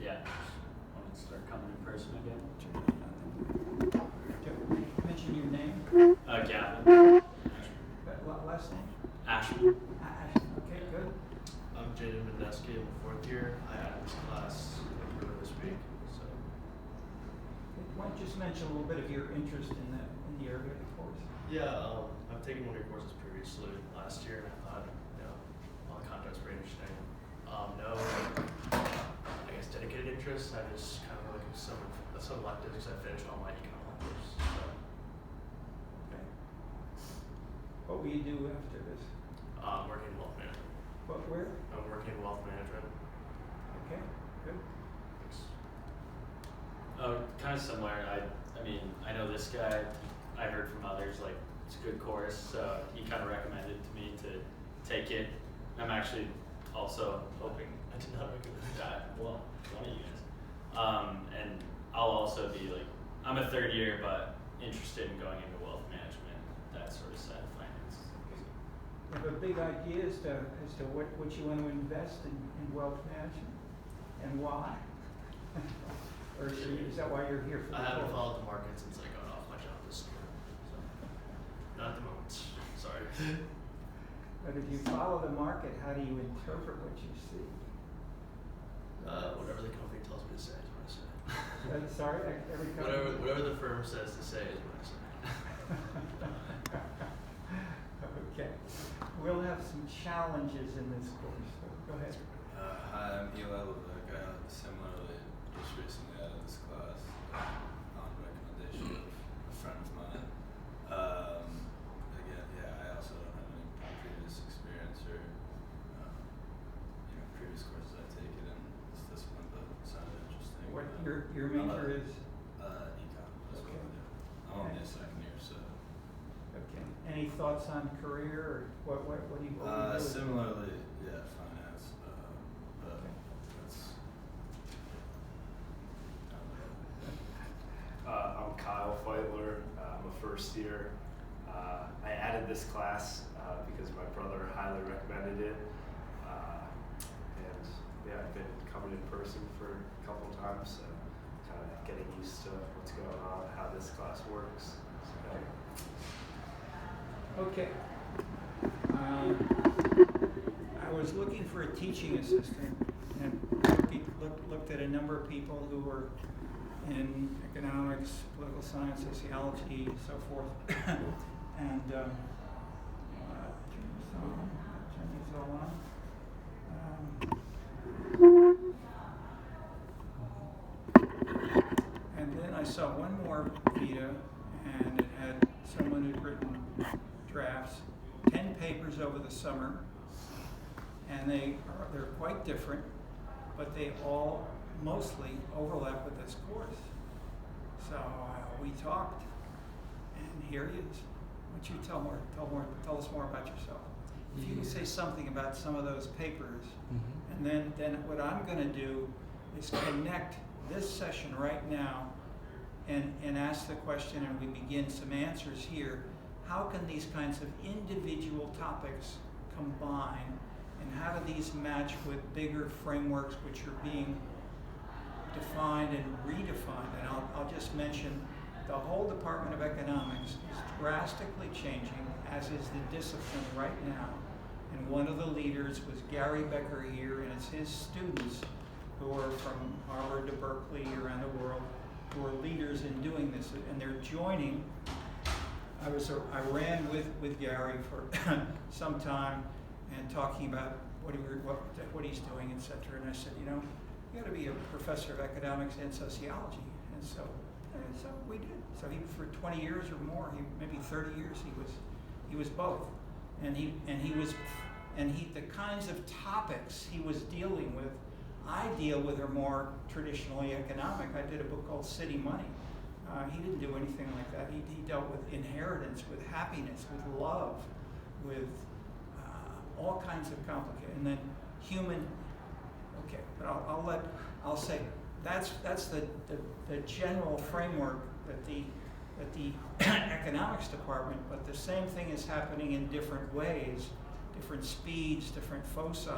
Yeah. Want to start coming in person again? Mention your name. Gavin. Last name? Ashman. Ashman. Okay, good. I'm Jaden Mendeski. I'm a fourth year. I added this class earlier this week. So. Why don't you just mention a little bit of your interest in the area of the course? Yeah, I've taken one of your courses previously last year. I thought, all the content's pretty interesting. No, I guess dedicated interest. I just kind of like some electives because I finished all my econ electives. So. Okay. What will you do after this? I'm working in wealth management. Where? I'm working in wealth management. Okay, good. Thanks. Kind of similar. I mean, I know this guy. I heard from others like it's a good course, so he kind of recommended to me to take it. I'm actually also hoping. I did not recommend that. Well, one of you guys. And I'll also be like, I'm a third year, but interested in going into wealth management, that sort of side of finance. You have a big idea as to what you want to invest in wealth management and why? Or is that why you're here for the I haven't course? followed the market since I got off my job this year. So. Not at the moment. Sorry. But if you follow the market, how do you interpret what you see? Whatever the company tells me to say is what I say. Sorry, every company. Whatever the firm says to say is what I say. Okay. We'll have some challenges in this course. So go ahead. Hi, I'm Eli Levesque. I similarly just recently added this class on recommendation of a friend of mine. Again, I also don't have any previous experience or previous courses I've taken, and this one sounded interesting. What your major is? Econ. That's Okay. what I do. I'm only a second year, so. Okay. Any thoughts on career or what do you do? Similarly, finance. But Okay. that's. I'm Kyle Feitler. I'm a first year. I added this class because my brother highly recommended it. I've been coming in person for a couple times, so kind of getting used to what's going on, how this class works. So. Okay. I was looking for a teaching assistant and looked at a number of people who were in economics, political science, sociology, and so forth. And turn these all on. And then I saw one more vita, and it had someone who'd written drafts, 10 papers over the summer, and they're quite different, but they all mostly overlap with this course. So we talked, and here he is. Why don't you tell us more about yourself? If you can say something about some of those papers, and then what I'm going to do is connect this session right now and ask the question, and we begin some answers here. How can these kinds of individual topics combine, and how do these match with bigger frameworks which are being defined and redefined? And I'll just mention the whole Department of Economics is drastically changing, as is the discipline right now. And one of the leaders was Gary Becker here, and it's his students who are from Harvard to Berkeley around the world who are leaders in doing this, and they're joining. I ran with Gary for some time and talking about what he's doing, etc. And I said, you got to be a professor of economics and sociology. And so we did. So he, for 20 years or more, maybe 30 years, he was both. And the kinds of topics he was dealing with, I deal with are more traditionally economic. I did a book called City Money. He didn't do anything like that. He dealt with inheritance, with happiness, with love, with all kinds of complicated, and then human. Okay, but I'll say that's the general framework that the economics department. But the same thing is happening in different ways, different speeds, different foci,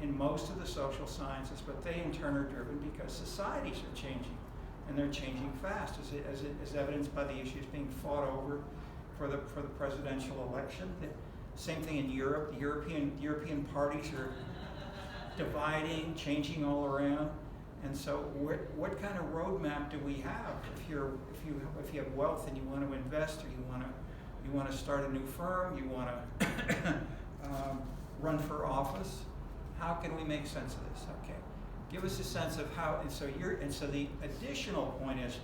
in most of the social sciences, but they in turn are driven because societies are changing, and they're changing fast, as evidenced by the issues being fought over for the presidential election. The same thing in Europe. The European parties are dividing, changing all around. And so, what kind of roadmap do we have? If you have wealth and you want to invest, or you want to start a new firm, you want to run for office, how can we make sense of this? Okay, give us a sense of how. And so the additional point is,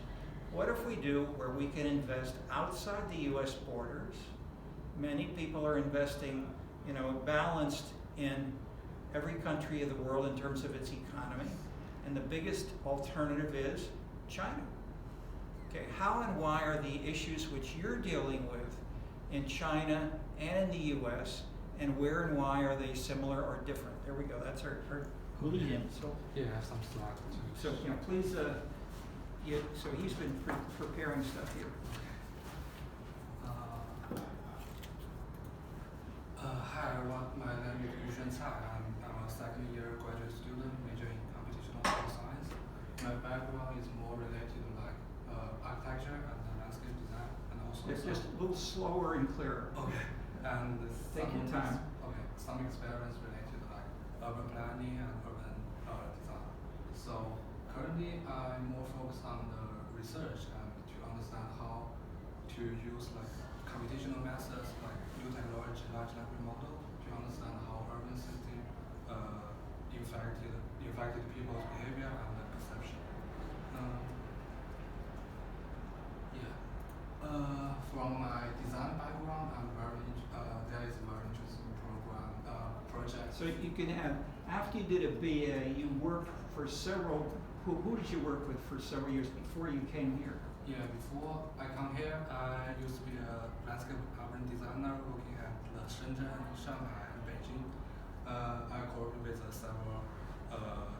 what if we do where we can invest outside the U.S. borders? Many people are investing, balanced in every country of the world in terms of its economy. And the biggest alternative is China. Okay, how and why are the issues which you're dealing with in China and in the U.S., and where and why are they similar or different? There we go. That's our lead in. So Yeah, I have some slides too. so please. So he's been preparing stuff here. Hi everyone, my name is Yuxuan Cai. I'm a second year graduate student majoring in computational science. My background is more related to architecture and landscape design, and also It's just a little slower and clearer. okay. And Take your time. Okay, some experience related to urban planning and urban design. So currently I'm more focused on the research and to understand how to use computational methods like new technology, large language model, to understand how urban system infected people's behavior and perception. From my design background, there is a very interesting project. So you can have, after you did a BA, you worked for several. Who did you work with for several years before you came here? Yeah, before I come here, I used to be a landscape urban designer working at Shenzhen, Shanghai, and Beijing. I cooperated with several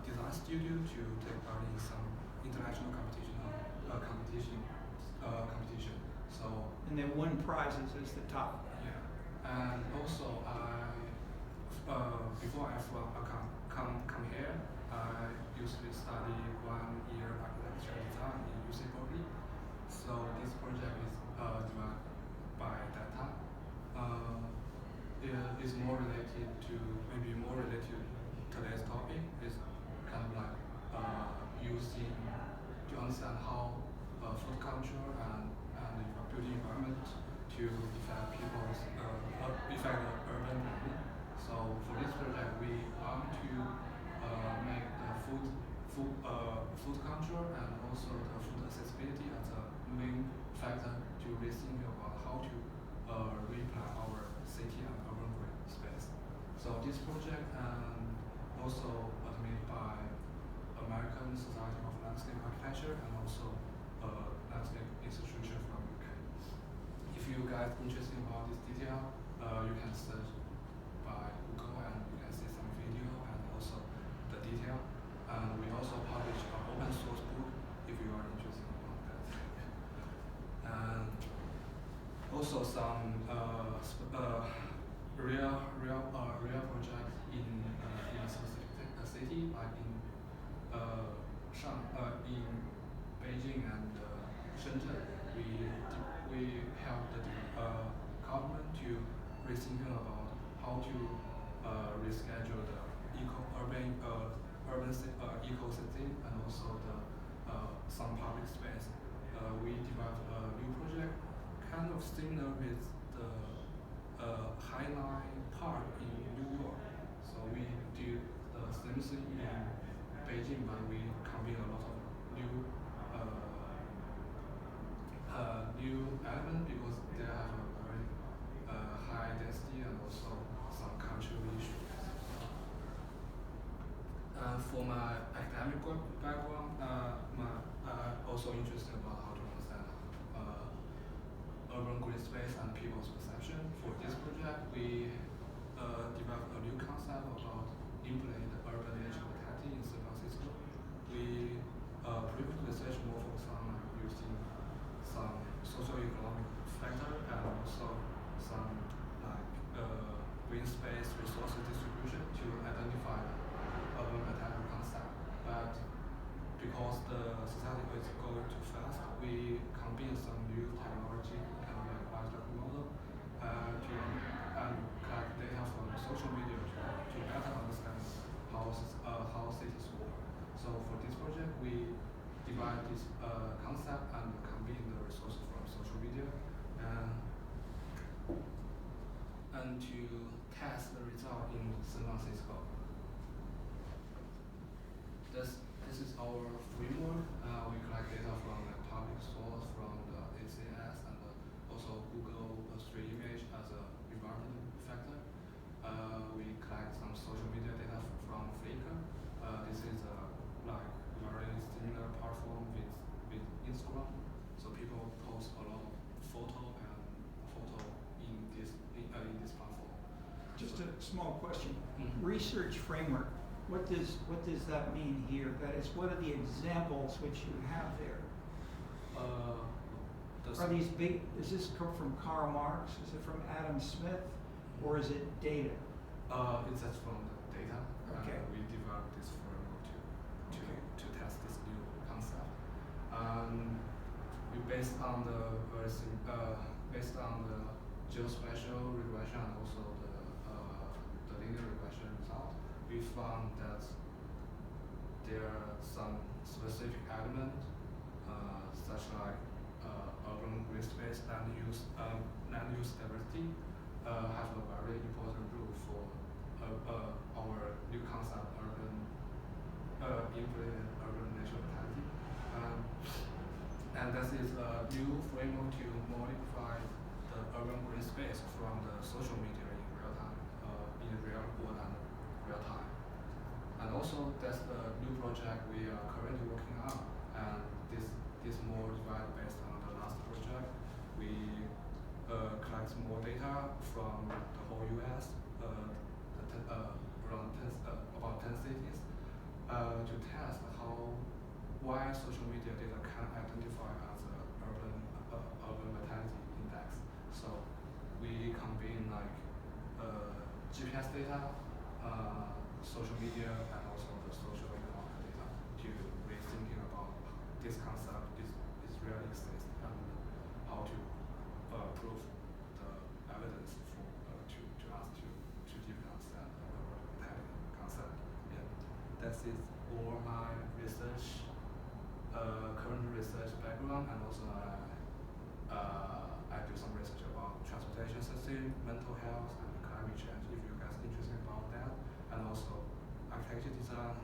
design studios to take part in some international competition. So And they won prizes as the top. yeah, and also before I come here, I used to study 1 year architecture design in UC Berkeley. So this project is developed by that time. It is more related to today's topic. It's kind of using to understand how food culture and building environment to affect people's affect the urban planning. So for this project, we want to make the food culture and also the food accessibility as a main factor to rethink about how to replan our city and urban green space. So this project also made by American Society of Landscape Architecture and also landscape institution from UK. If you guys interested about this detail, you can search by Google and you can see some video and also the detail. And we also publish an open source book if you are interested about that. And also some real projects in a specific city, like in in Beijing and Shenzhen. We help the government to rethink about how to reschedule the urban ecosystem and also some public space. We developed a new project, kind of similar with the Highline Park in New York. So we do the same thing in Beijing, but we combine a lot of new elements because they have a very high density and also some cultural issues. For my academic background, I'm also interested about how to understand urban green space and people's perception. For this project, we developed a new concept about implementing the urban nature habitat in San Francisco. We previous research more focused on using some socio-economic factor and also some green space resource distribution to identify the society is going too fast, we combine some new technology, kind of like large language model, to collect data from social media to better understand how cities work. So for this project, we divide this concept and combine the resources from social media and to test the result in San Francisco. This is our framework. We collect data from the public source, from the ACS, and also Google Street Image as a environmental factor. We collect some social media data from Flickr. This is like very similar platform with Instagram. So people post a lot of photo in this platform. Just a small question. Mhm. Research framework. What does that mean here? That is, what are the examples which you have there? Are these big? Is this come from Karl Marx? Is it from Adam Smith, or is it data? It's just from the data. Okay. We developed this framework Okay. to test this new concept. We based on the geospatial regression and also the linear regression result. We found that there are some specific elements, such like urban green space, land use diversity, have a very important role for our new concept, implement urban natural vitality. And this is a new framework to modify the urban green space from the social media in real time, in real world and real time. And also that's the new project we are currently working on, and this more divided based on the last project. We collect more data from the whole US, about 10 cities, to test why social media data can identify as a urban vitality index. So we combine like GPS data, social media, and also the social economic data to really thinking about this concept is really exists and how to prove the evidence for to us to deeply understand the vitality concept. Yeah, that is all my research, current research background, and also I do some research about transportation system, mental health, and climate change. If you guys are interested about that, and also architecture design,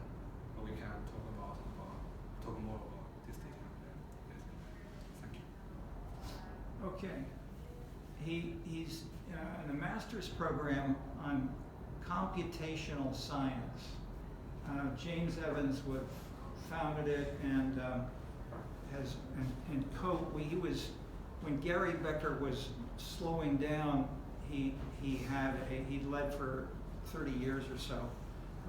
we can talk more about this data. Yes. Thank you. Okay. He's in a master's program on computational science. James Evans founded it and when Gary Becker was slowing down, he led for 30 years or so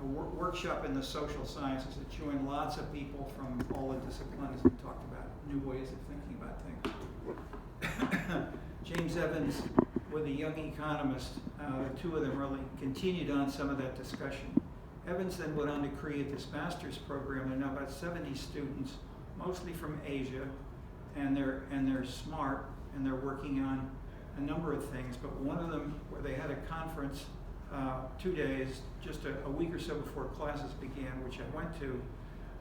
a workshop in the social sciences that joined lots of people from all the disciplines and talked about new ways of thinking about things. James Evans, with a young economist, the two of them really continued on some of that discussion. Evans then went on to create this master's program. There are now about 70 students, mostly from Asia, and they're smart and they're working on a number of things. But one of them, where they had a conference 2 days, just a week or so before classes began, which I went to,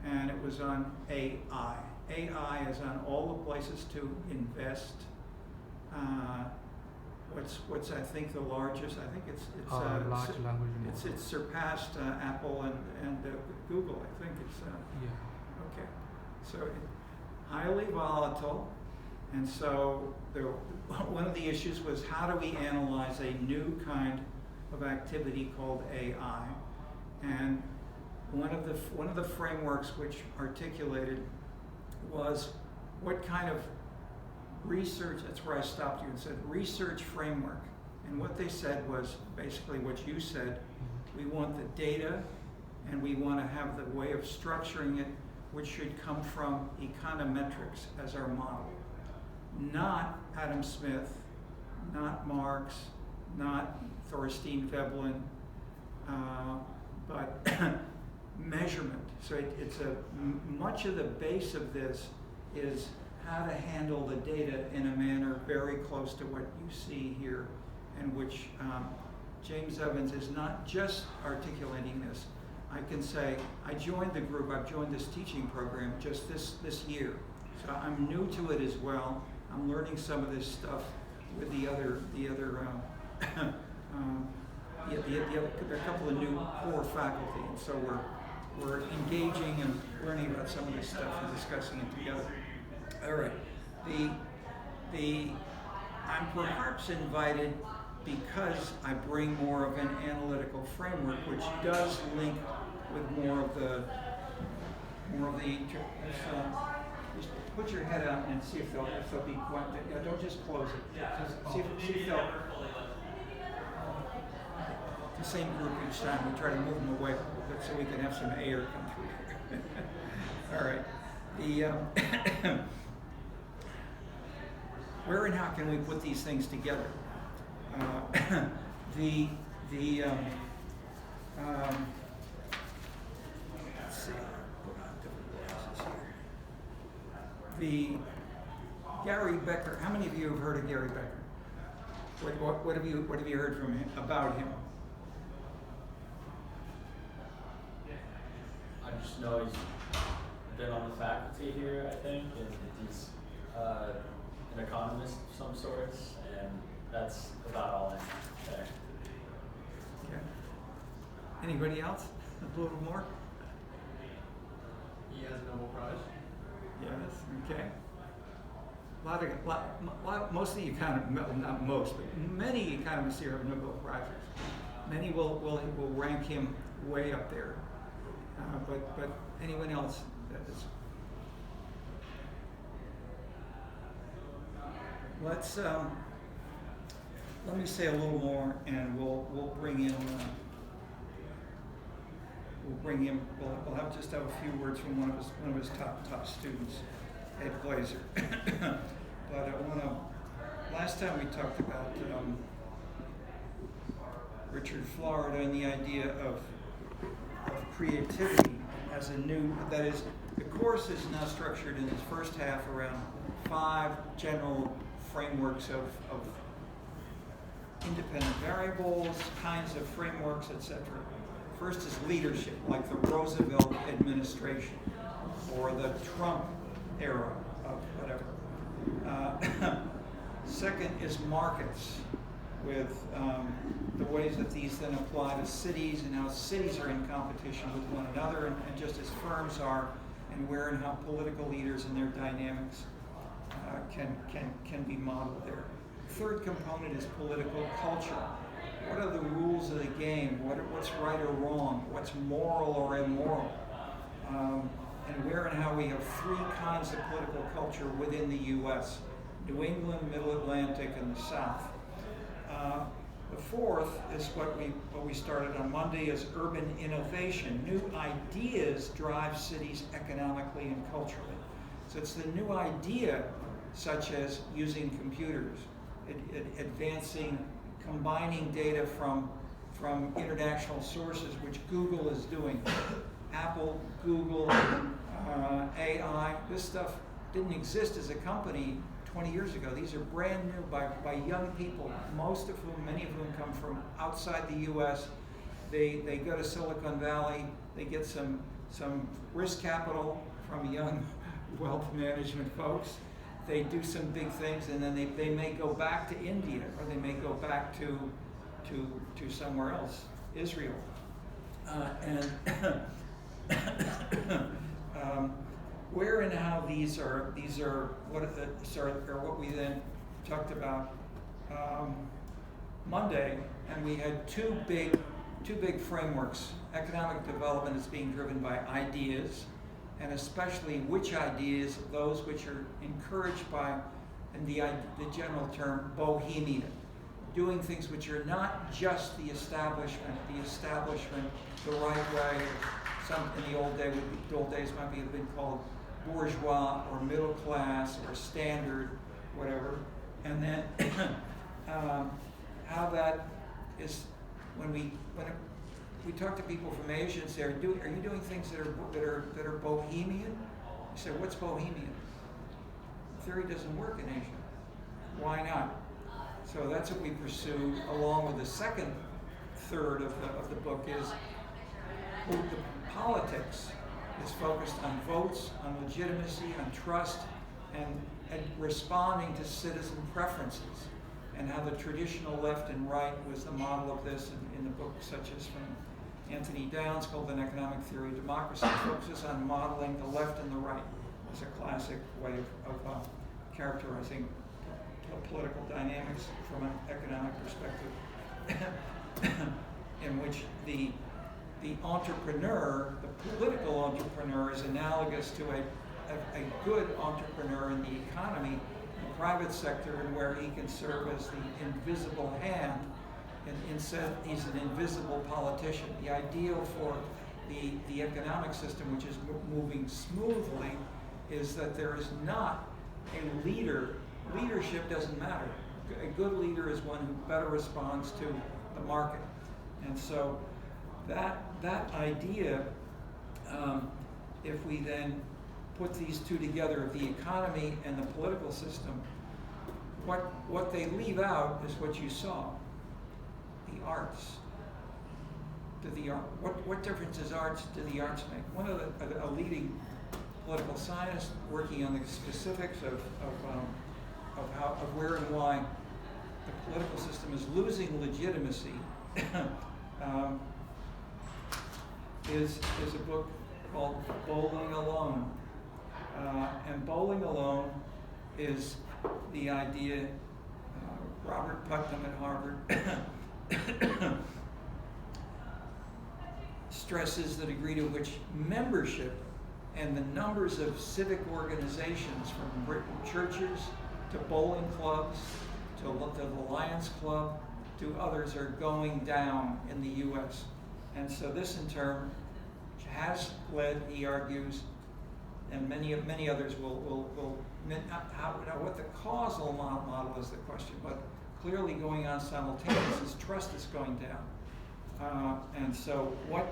and it was on AI. AI is on all the places to invest. What's I think the largest? I think it's large language model. It's surpassed Apple and Google. I think it's Yeah. okay. So highly volatile, and so one of the issues was how do we analyze a new kind of activity called AI, and one of the frameworks which articulated was what kind of research. That's where I stopped you and said research framework, and what they said was basically what you said. We want the data, and we want to have the way of structuring it, which should come from econometrics as our model, not Adam Smith, not Marx, not Thorstein Veblen, but measurement. So much of the base of this is how to handle the data in a manner very close to what you see here, and which James Evans is not just articulating this. I can say, I joined the group, I've joined this teaching program just this year. So I'm new to it as well. I'm learning some of this stuff with there are a couple of new core faculty, and so we're engaging and learning about some of this stuff and discussing it together. All right, I'm perhaps invited because I bring more of an analytical framework, which does link with more of the just put your head out and see if they'll be quiet. Yeah, don't just close it. Just see if they'll. The same group each time. We try to move them away so we can have some air come through. All right. Where and how can we put these things together? Let's see. Put on different glasses here. Gary Becker. How many of you have heard of Gary Becker? What have you heard from him about him? I just know he's been on the faculty here, I think, and he's an economist of some sorts, and that's about all I know there. Okay. Anybody else? A little more? He has a Nobel Prize. Yes. Okay. Most of the economists, not most, but many economists here have Nobel Prizes. Many will rank him way up there. But anyone else? Let me say a little more, and we'll bring in. We'll have a few words from one of his top students, Ed Glazer. But I want to. Last time we talked about Richard Florida and the idea of creativity as a new. That is, the course is now structured in its first half around 5 general frameworks of independent variables, kinds of frameworks, etc. First is leadership, like the Roosevelt administration or the Trump era of whatever. Second is markets, with the ways that these then apply to cities and how cities are in competition with one another, and just as firms are, and where and how political leaders and their dynamics can be modeled there. Third component is political culture. What are the rules of the game? What's right or wrong? What's moral or immoral? And where and how we have 3 kinds of political culture within the U.S. New England, Middle Atlantic, and the South. The fourth is what we started on Monday is urban innovation. New ideas drive cities economically and culturally. So it's the new idea, such as using computers, advancing, combining data from international sources, which Google is doing. Apple, Google, AI, this stuff didn't exist as a company 20 years ago. These are brand new by young people, many of whom come from outside the U.S. They go to Silicon Valley, they get some risk capital from young wealth management folks. They do some big things, and then they may go back to India, or they may go back to somewhere else, Israel. Where and how these are what we then talked about Monday, and we had two big frameworks. Economic development is being driven by ideas, and especially which ideas, those which are encouraged by, in the general term, bohemia, doing things which are not just the establishment the right way. Some in the old days might have been called bourgeois or middle class or standard, whatever. And then how that is when we talk to people from Asia and say, are you doing things that are bohemian? You say, what's bohemian? Theory doesn't work in Asia. Why not? So that's what we pursued, along with the second third of the book is the politics is focused on votes, on legitimacy, on trust, and responding to citizen preferences, and how the traditional left and right was the model of this in the book, such as from Anthony Downs, called An Economic Theory of Democracy, focuses on modeling the left and the right. It's a classic way of characterizing political dynamics from an economic perspective, in which the entrepreneur, the political entrepreneur, is analogous to a good entrepreneur in the economy, the private sector, and where he can serve as the invisible hand, and instead he's an invisible politician. The ideal for the economic system, which is moving smoothly, is that there is not a leader. Leadership doesn't matter. A good leader is one who better responds to the market. And so that idea, if we then put these two together, the economy and the political system, what they leave out is what you saw, the arts. What difference does the arts make? One of a leading political scientist working on the specifics of where and why the political system is losing legitimacy is a book called Bowling Alone. And Bowling Alone is the idea, Robert Putnam at Harvard stresses the degree to which membership and the numbers of civic organizations, from Britain churches to bowling clubs to the Lions Club to others, are going down in the U.S. And so this in turn has led, he argues, and many others will what the causal model is the question, but clearly going on simultaneously is trust is going down. And so what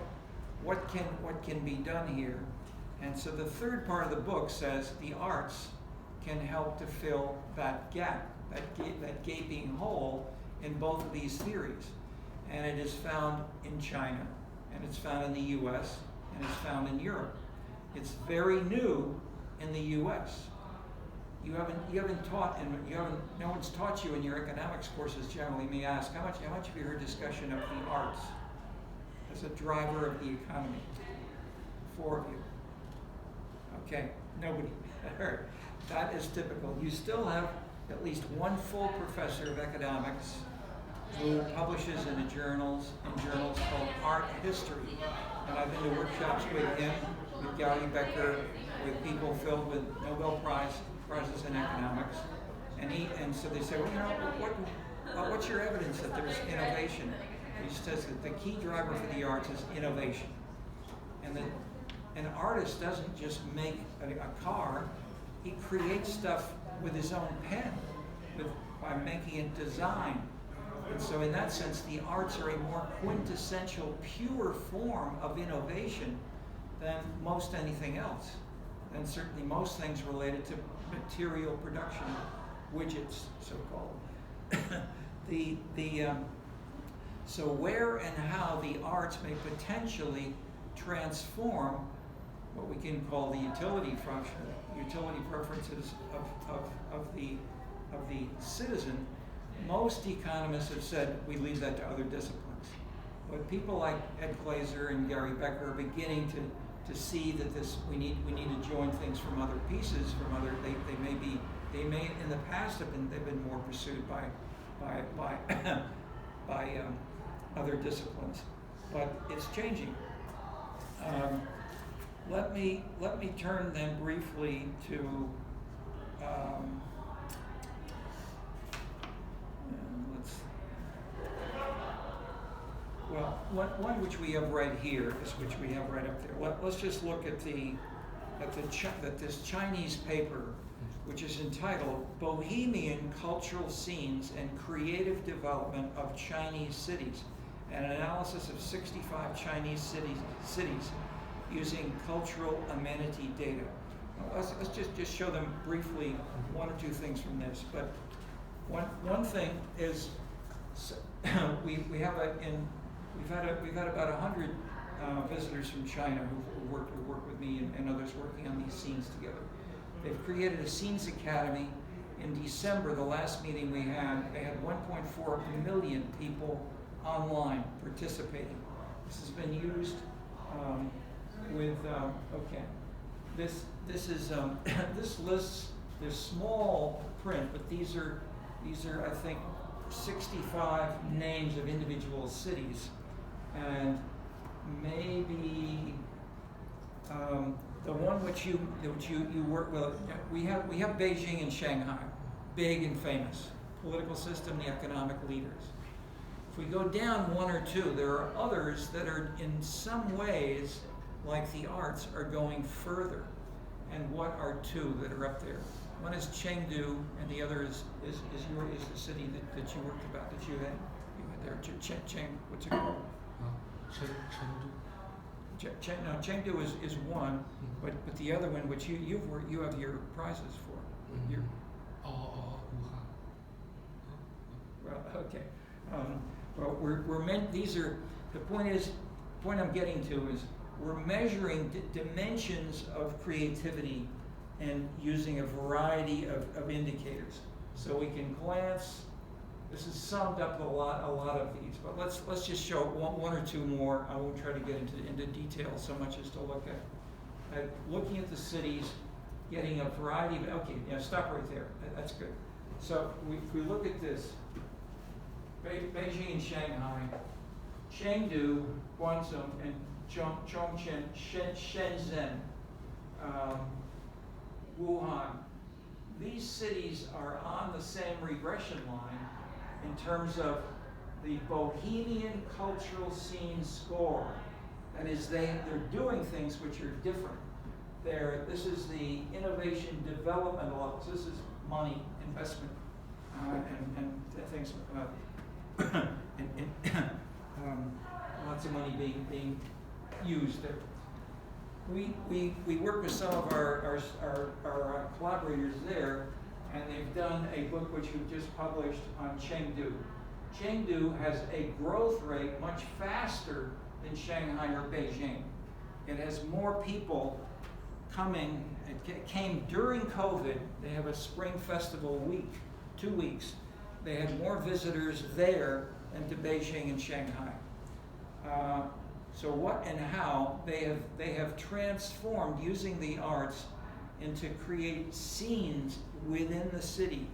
can be done here? And so the third part of the book says the arts can help to fill that gap, that gaping hole in both of these theories. And it is found in China, and it's found in the U.S., and it's found in Europe. It's very new in the U.S. You haven't taught, and no one's taught you in your economics courses generally. May I ask, how much have you heard discussion of the arts as a driver of the economy? 4 of you. Okay, nobody. That is typical. You still have at least one full professor of economics who publishes in journals called Art History. And I've been to workshops with him, with Gary Becker, with people filled with Nobel prizes in economics. And so they say, well, what's your evidence that there's innovation? He says that the key driver for the arts is innovation. And that an artist doesn't just make a car, he creates stuff with his own pen, by making it design. And so in that sense, the arts are a more quintessential, pure form of innovation than most anything else. And certainly most things related to material production, widgets, so-called. So where and how the arts may potentially transform what we can call the utility function, utility preferences of the citizen, most economists have said we leave that to other disciplines. But people like Ed Glaser and Gary Becker are beginning to see that we need to join things from other pieces, from other they may in the past they've been more pursued by other disciplines, but it's changing. Let me turn then briefly to one which we have right here is which we have right up there. Let's just look at this Chinese paper, which is entitled "Bohemian Cultural Scenes and Creative Development of Chinese Cities." and an analysis of 65 Chinese cities using cultural amenity data. Now, let's just show them briefly one or two things from this. But one thing is we've had about 100 visitors from China who work with me and others working on these scenes together. They've created a scenes academy. In December, the last meeting we had, they had 1.4 million people online participating. This has been used with okay. This is this lists. There's small print, but these are I think 65 names of individual cities, and maybe the one which you work with. We have Beijing and Shanghai, big and famous political system, the economic leaders. If we go down one or two, there are others that are in some ways, like the arts, are going further. And what are two that are up there? One is Chengdu, and the other is the city that you worked about, that you had there. What's it called? Chengdu. Chengdu is one, but the other one, which you have your prizes for. Your, Wuhan. well, okay. Well, we're meant. These are the point I'm getting to is we're measuring dimensions of creativity and using a variety of indicators. So we can glance. This is summed up a lot of these, but let's just show one or two more. I won't try to get into detail so much as to look at looking at the cities, getting a variety of. Okay, yeah, stop right there. That's good. So we look at this. Beijing and Shanghai, Chengdu, Guangzhou, and Chongqing, Shenzhen, Wuhan. These cities are on the same regression line in terms of the Bohemian cultural scene score. That is, they're doing things which are different. This is the innovation development levels. This is money, investment, and things. Lots of money being used there. We work with some of our collaborators there, and they've done a book which we've just published on Chengdu. Chengdu has a growth rate much faster than Shanghai or Beijing. It has more people coming. It came during COVID. They have a spring festival week, 2 weeks. They had more visitors there than to Beijing and Shanghai. So what and how they have transformed using the arts into create scenes within the city.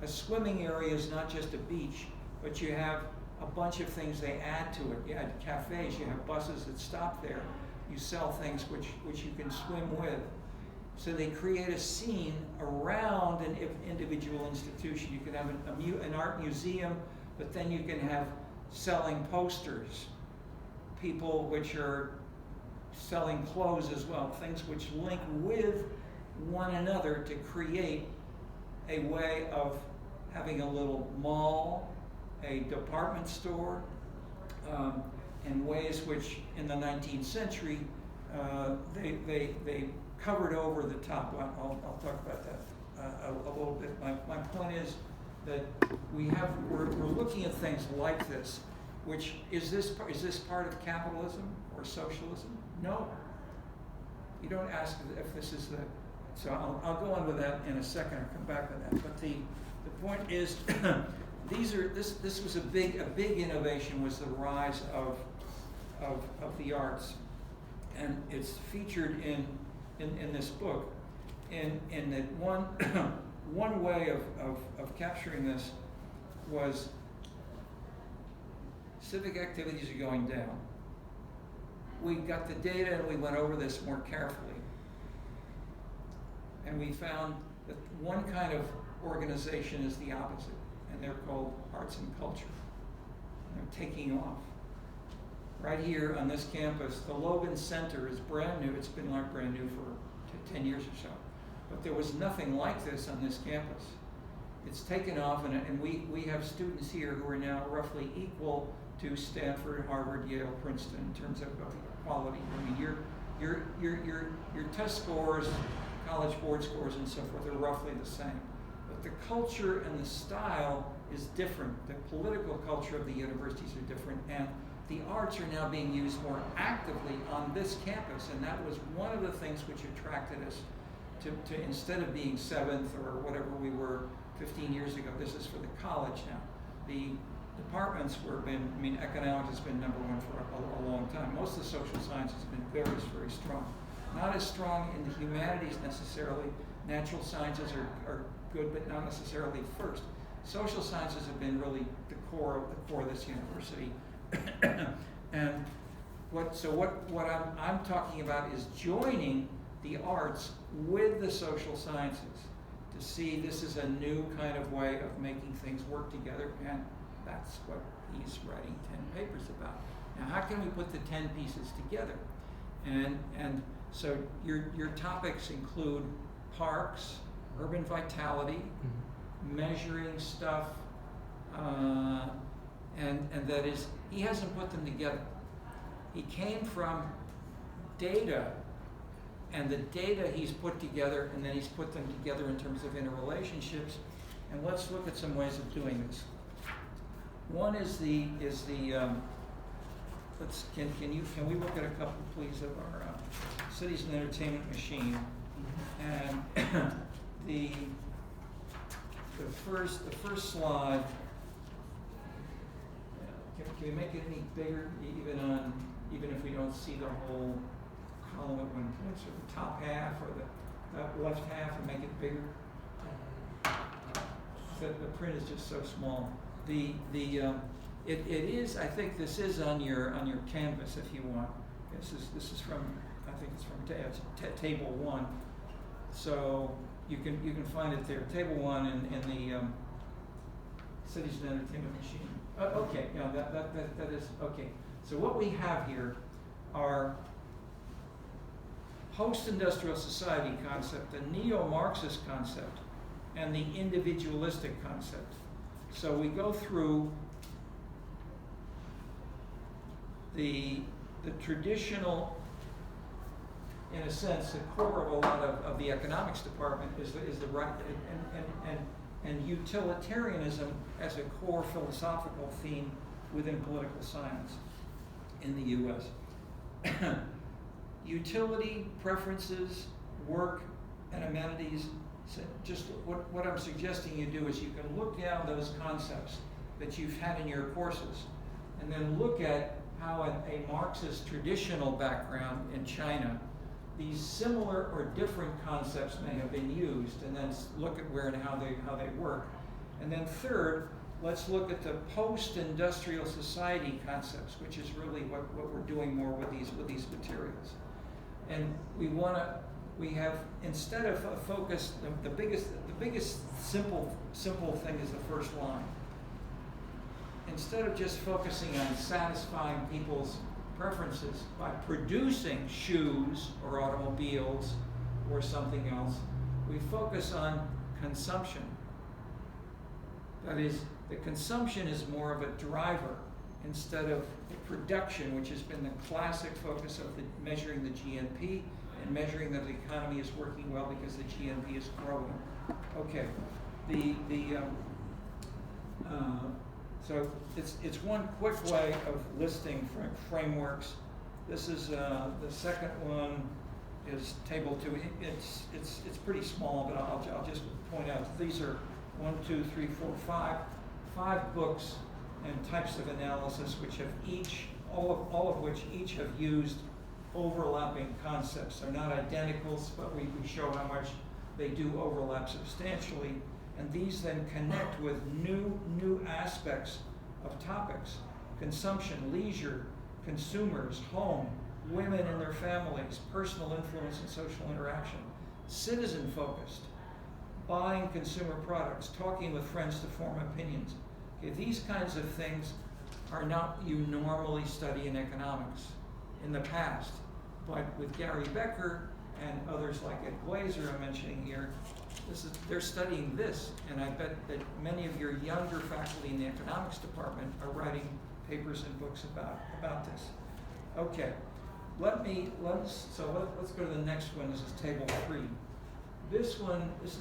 A swimming area is not just a beach, but you have a bunch of things they add to it. You have cafes, you have buses that stop there. You sell things which you can swim with. So they create a scene around an individual institution. You can have an art museum, but then you can have selling posters, people which are selling clothes as well, things which link with one another to create a way of having a little mall, a department store, in ways which in the 19th century they covered over the top. I'll talk about that a little bit. My point is that we're looking at things like this, which is this part of capitalism or socialism? No. You don't ask if this is the. So I'll go on with that in a second. I'll come back to that. But the point is, this was a big innovation, was the rise of the arts, and it's featured in this book. In that one way of capturing this was civic activities are going down. We got the data and we went over this more carefully. And we found that one kind of organization is the opposite, and they're called arts and culture. And they're taking off. Right here on this campus, the Logan Center is brand new. It's been brand new for 10 years or so. But there was nothing like this on this campus. It's taken off, and we have students here who are now roughly equal to Stanford, Harvard, Yale, Princeton in terms of quality. I mean, your test scores, college board scores, and so forth are roughly the same. But the culture and the style is different. The political culture of the universities are different, and the arts are now being used more actively on this campus, and that was one of the things which attracted us to instead of being 7th or whatever we were 15 years ago, this is for the college now. The departments economics has been number one for a long time. Most of the social sciences have been very, very strong. Not as strong in the humanities necessarily. Natural sciences are good, but not necessarily first. Social sciences have been really the core of this university. And what I'm talking about is joining the arts with the social sciences to see this is a new kind of way of making things work together, and that's what he's writing 10 papers about. Now, how can we put the 10 pieces together? And so your topics include parks, urban vitality, measuring stuff, and that is, he hasn't put them together. He came from data, and the data he's put together, and then he's put them together in terms of interrelationships. And let's look at some ways of doing this. One is can we look at a couple, please, of our cities and entertainment machine, and the first slide. Can we make it any bigger, even if we don't see the whole column at one place, or the top half, or the left half, and make it bigger? The print is just so small. It is. I think this is on your canvas if you want. This is from, I think it's from table 1. So you can find it there. Table 1 in the cities and entertainment machine. Okay, yeah, that is okay. So what we have here are post-industrial society concept, the neo-Marxist concept, and the individualistic concept. So we go through the traditional, in a sense, the core of a lot of the economics department is the right and utilitarianism as a core philosophical theme within political science in the U.S. Utility, preferences, work, and amenities. So just what I'm suggesting you do is you can look down those concepts that you've had in your courses, and then look at how a Marxist traditional background in China, these similar or different concepts may have been used, and then look at where and how they work. And then third, let's look at the post-industrial society concepts, which is really what we're doing more with these materials. And we have, instead of a focus, the biggest simple thing is the first line. Instead of just focusing on satisfying people's preferences by producing shoes or automobiles or something else, we focus on consumption. That is, the consumption is more of a driver instead of the production, which has been the classic focus of measuring the GNP and measuring that the economy is working well because the GNP is growing. Okay, so it's one quick way of listing frameworks. This is the second one is table 2. It's pretty small, but I'll just point out that these are 1, 2, 3, 4, 5 books and types of analysis which have all of which each have used overlapping concepts. They're not identicals, but we show how much they do overlap substantially. And these then connect with new aspects of topics: consumption, leisure, consumers, home, women and their families, personal influence and social interaction, citizen-focused, buying consumer products, talking with friends to form opinions. Okay, these kinds of things are not you normally study in economics in the past, but with Gary Becker and others like Ed Glazer I'm mentioning here, they're studying this, and I bet that many of your younger faculty in the economics department are writing papers and books about this. Okay, let's go to the next one. This is table 3. This one, it's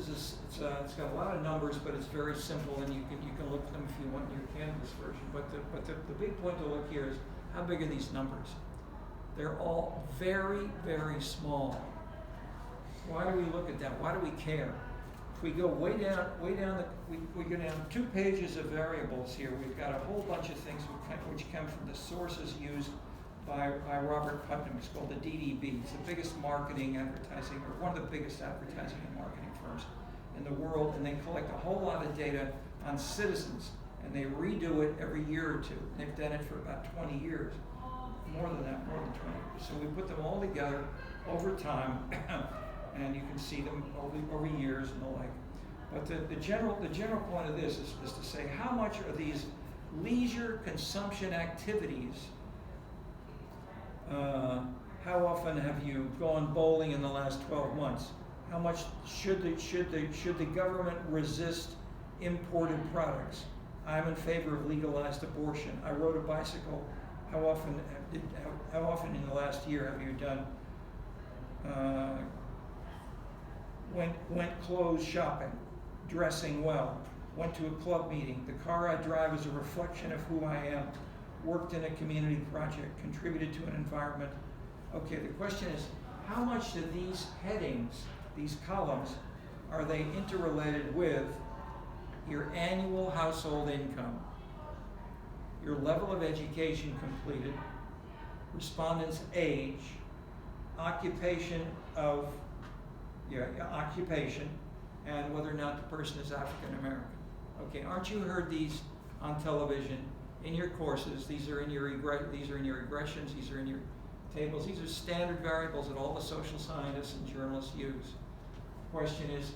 got a lot of numbers, but it's very simple, and you can look at them if you want in your Canvas version. But the big point to look here is how big are these numbers? They're all very, very small. Why do we look at that? Why do we care? If we go way down, we go down 2 pages of variables here. We've got a whole bunch of things which come from the sources used by Robert Putnam. It's called the DDB. It's the biggest marketing, advertising, or one of the biggest advertising and marketing firms in the world, and they collect a whole lot of data on citizens, and they redo it every year or 2. They've done it for about 20 years. More than that, more than 20 years. So we put them all together over time, and you can see them over years and the like. But the general point of this is to say, how much are these leisure consumption activities? How often have you gone bowling in the last 12 months? How much should the government resist imported products? I'm in favor of legalized abortion. I rode a bicycle. How often in the last year have you done went clothes shopping, dressing well, went to a club meeting? The car I drive is a reflection of who I am. Worked in a community project, contributed to an environment. Okay, the question is, how much do these headings, these columns, are they interrelated with your annual household income, your level of education completed, respondent's age, occupation, and whether or not the person is African American. Okay, aren't you heard these on television? In your courses, these are in your regressions, these are in your tables. These are standard variables that all the social scientists and journalists use. The question is,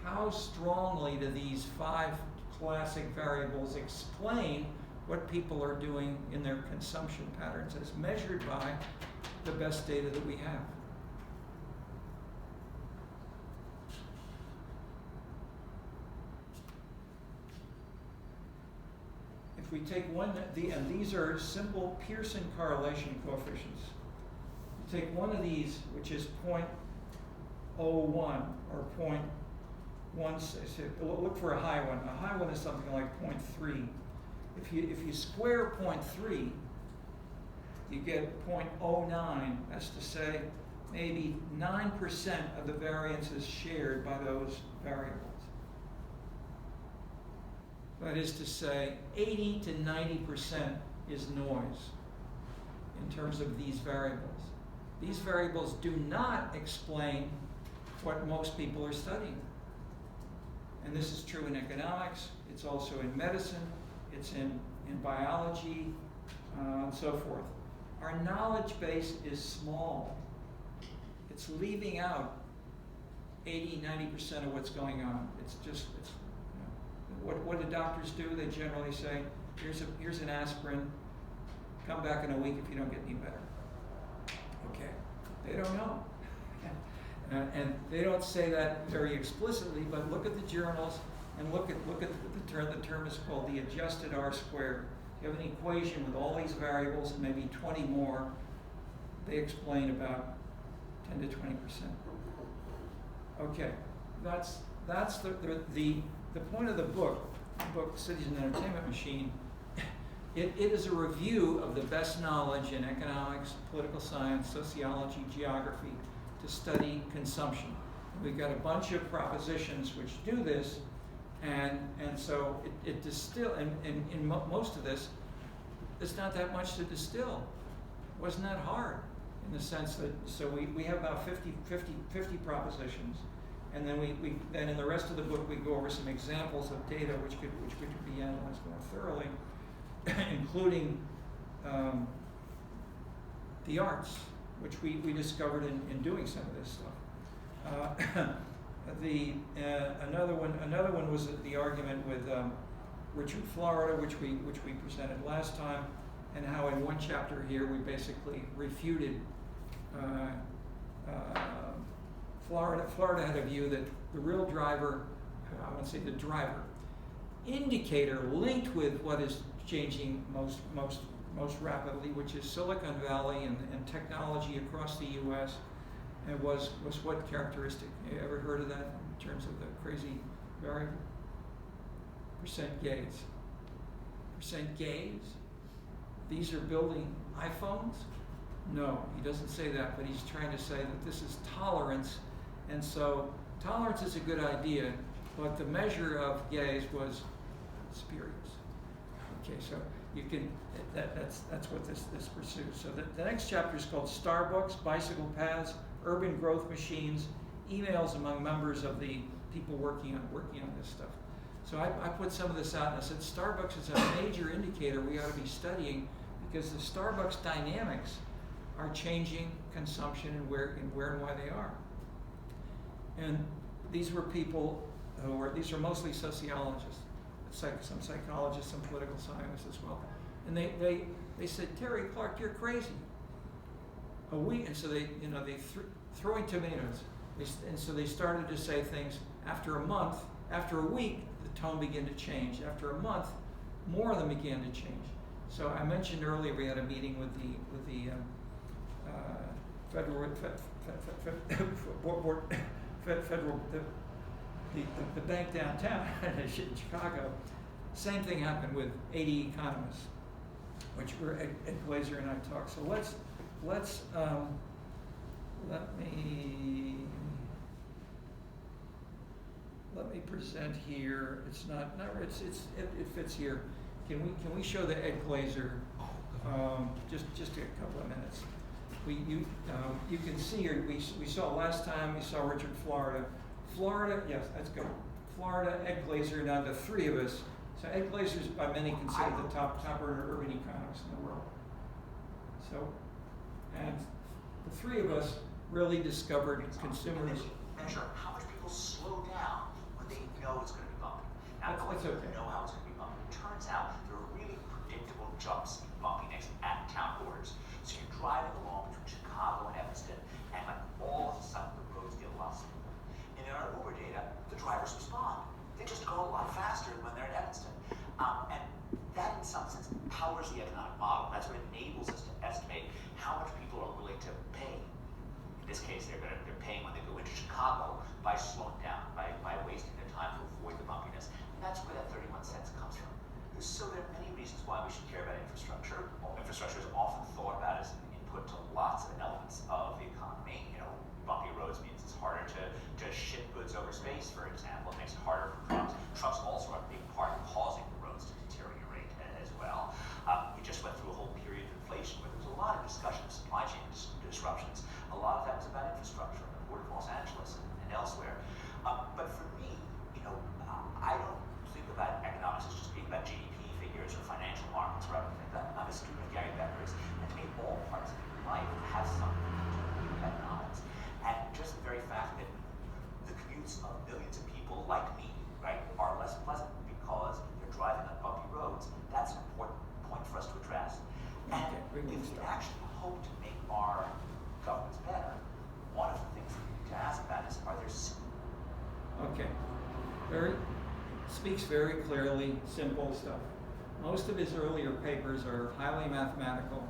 how strongly do these 5 classic variables explain what people are doing in their consumption patterns as measured by the best data that we have? We take and these are simple Pearson correlation coefficients. You take one of these, which is 0.01 or 0.1. Look for a high one. A high one is something like 0.3. If you square 0.3, you get 0.09. That's to say, maybe 9% of the variance is shared by those variables. That is to say, 80 to 90% is noise in terms of these variables. These variables do not explain what most people are studying. And this is true in economics, it's also in medicine, it's in biology, and so forth. Our knowledge base is small. It's leaving out 80, 90% of what's going on. What do doctors do? They generally say, here's an aspirin, come back in a week if you don't get any better. Okay, they don't know. And they don't say that very explicitly, but look at the journals and look at the term. The term is called the adjusted R-squared. You have an equation with all these variables and maybe 20 more. They explain about 10 to 20%. Okay, that's the point of the book Cities and Entertainment Machine. It is a review of the best knowledge in economics, political science, sociology, geography to study consumption. We've got a bunch of propositions which do this, and so it distill. And in most of this, it's not that much to distill. It wasn't that hard in the sense that we have about 50 propositions. And then then in the rest of the book we go over some examples of data which could be analyzed more thoroughly, including the arts, which we discovered in doing some of this stuff. Another one was the argument with Richard Florida, which we presented last time, and how in one chapter here we basically refuted. Florida had a view that the real driver, I won't say the driver, indicator linked with what is changing most most rapidly, which is Silicon Valley and technology across the U.S. And was what characteristic? You ever heard of that in terms of the crazy variable? Percent gays. Percent gays? These are building iPhones? No, he doesn't say that, but he's trying to say that this is tolerance. And so tolerance is a good idea, but the measure of gays was spurious. Okay, so you can, that's what this pursues. So the next chapter is called Starbucks, Bicycle Paths, Urban Growth Machines, Emails Among Members of the People working on this stuff. So I put some of this out and I said Starbucks is a major indicator we ought to be studying because the Starbucks dynamics are changing consumption and where and why they are. And these were people these are mostly sociologists, some psychologists, some political scientists as well. And they said, Terry Clark, you're crazy. And so they throwing tomatoes. And so they started to say things after a week, the tone began to change. After a month, more of them began to change. So I mentioned earlier we had a meeting with the the bank downtown in Chicago. Same thing happened with 80 economists, which were Ed Glazer and I talked. So let's let me present here. It's not it fits here. Can we show the Ed Glazer? Just a couple of minutes. You can see here. We saw last time. We saw Richard Florida. Yes, that's good. Florida, Ed Glazer, down to three of us. So Ed Glazer is by many considered the top urban economist in the world. So, and the three of us really discovered consumers. Measure how much people slow down when they know it's going to be bumpy. Now, that's okay. Know how it's going to be bumpy. It turns out there are really predictable jumps in bumpiness at town borders. So you're driving along between Chicago and Evanston, and like all of a sudden the roads get a lot smoother. And in our Uber data, the drivers respond. They just go a lot faster when they're in Evanston. And that, in some sense, powers the economic model. That's what enables us to estimate how much people are willing to pay. In this case, they're paying when they go into Chicago by slowing down, by wasting their time to avoid the bumpiness. And that's where that 31 cents comes from. So there are many reasons why we should care about infrastructure. Well, infrastructure is often thought about as an input to lots of elements of the economy. Bumpy roads means it's harder to ship goods over space, for example. It makes it harder for trucks. Trucks also are a big part of causing the roads to deteriorate as well. We just went through a whole period of inflation where there was a lot of discussion of supply chain disruptions. A lot of that was about infrastructure in the Port of Los Angeles and elsewhere. But for me, I don't think about economics as just being about GDP figures or financial markets or anything like that. I'm a student of Gary Becker's, and to me, all parts of human life have something to do with economics. And just the very fact that the commutes of millions of people like me, right, are less pleasant because they're driving on bumpy roads, that's an important point for us to address. And if we actually hope to make our governments better, one of the things that we need to ask about is, are there... Okay. Speaks very clearly, simple stuff. Most of his earlier papers are highly mathematical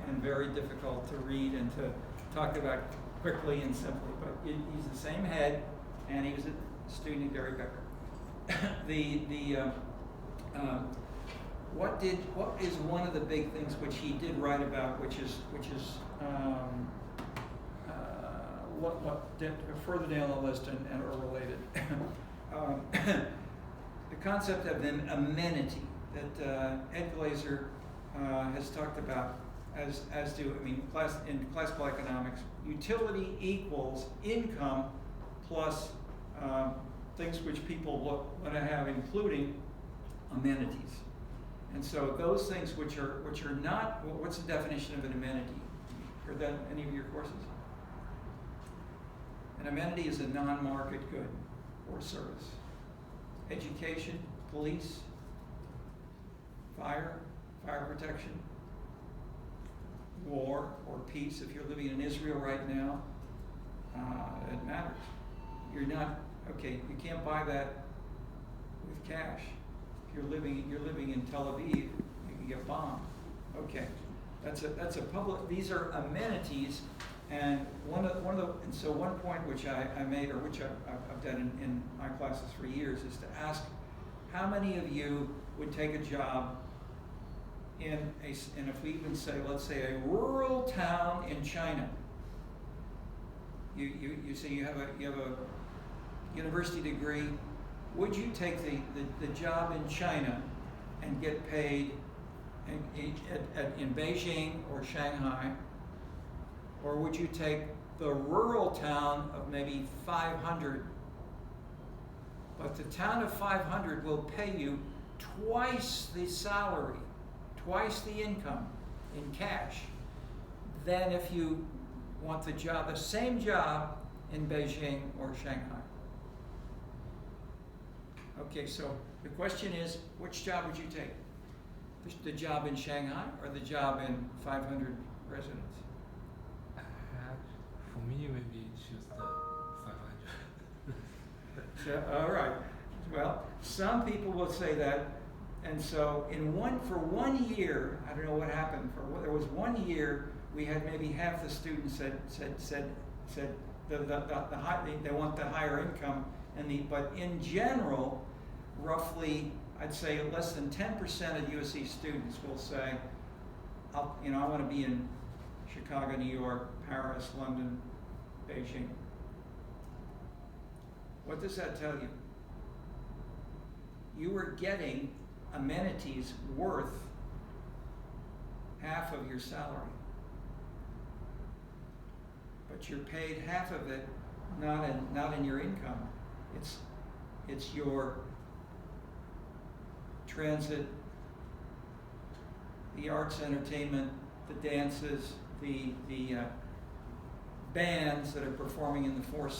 and very difficult to read and to talk about quickly and simply, but he's the same head, and he was a student of Gary Becker. What is one of the big things which he did write about, which is further down the list and are related. The concept of an amenity that Ed Glazer has talked about, as do in classical economics, utility equals income plus things which people want to have, including amenities. And so those things which are not, what's the definition of an amenity? Heard that in any of your courses? An amenity is a non-market good or service. Education, police, fire protection, war or peace. If you're living in Israel right now, it matters. You're not, okay, you can't buy that with cash. If you're living in Tel Aviv, you can get bombed. Okay, that's a public. These are amenities, and one point which I made, or which I've done in my classes for years, is to ask how many of you would take a job and if we even say, let's say, a rural town in China. You say you have a university degree. Would you take the job in China and get paid in Beijing or Shanghai? Or would you take the rural town of maybe 500? But the town of 500 will pay you twice the salary, twice the income in cash, than if you want the same job in Beijing or Shanghai. Okay, so the question is, which job would you take? The job in Shanghai or the job in 500 residents? For me, maybe choose the 500. So, all right. Well, some people will say that, and so for 1 year, I don't know what happened. There was 1 year we had maybe half the students said they want the higher income, but in general, roughly, I'd say less than 10% of USC students will say, I want to be in Chicago, New York, Paris, London, Beijing. What does that tell you? You were getting amenities worth half of your salary. But you're paid half of it not in your income. It's your transit, the arts, entertainment, the dances, the bands that are performing in the four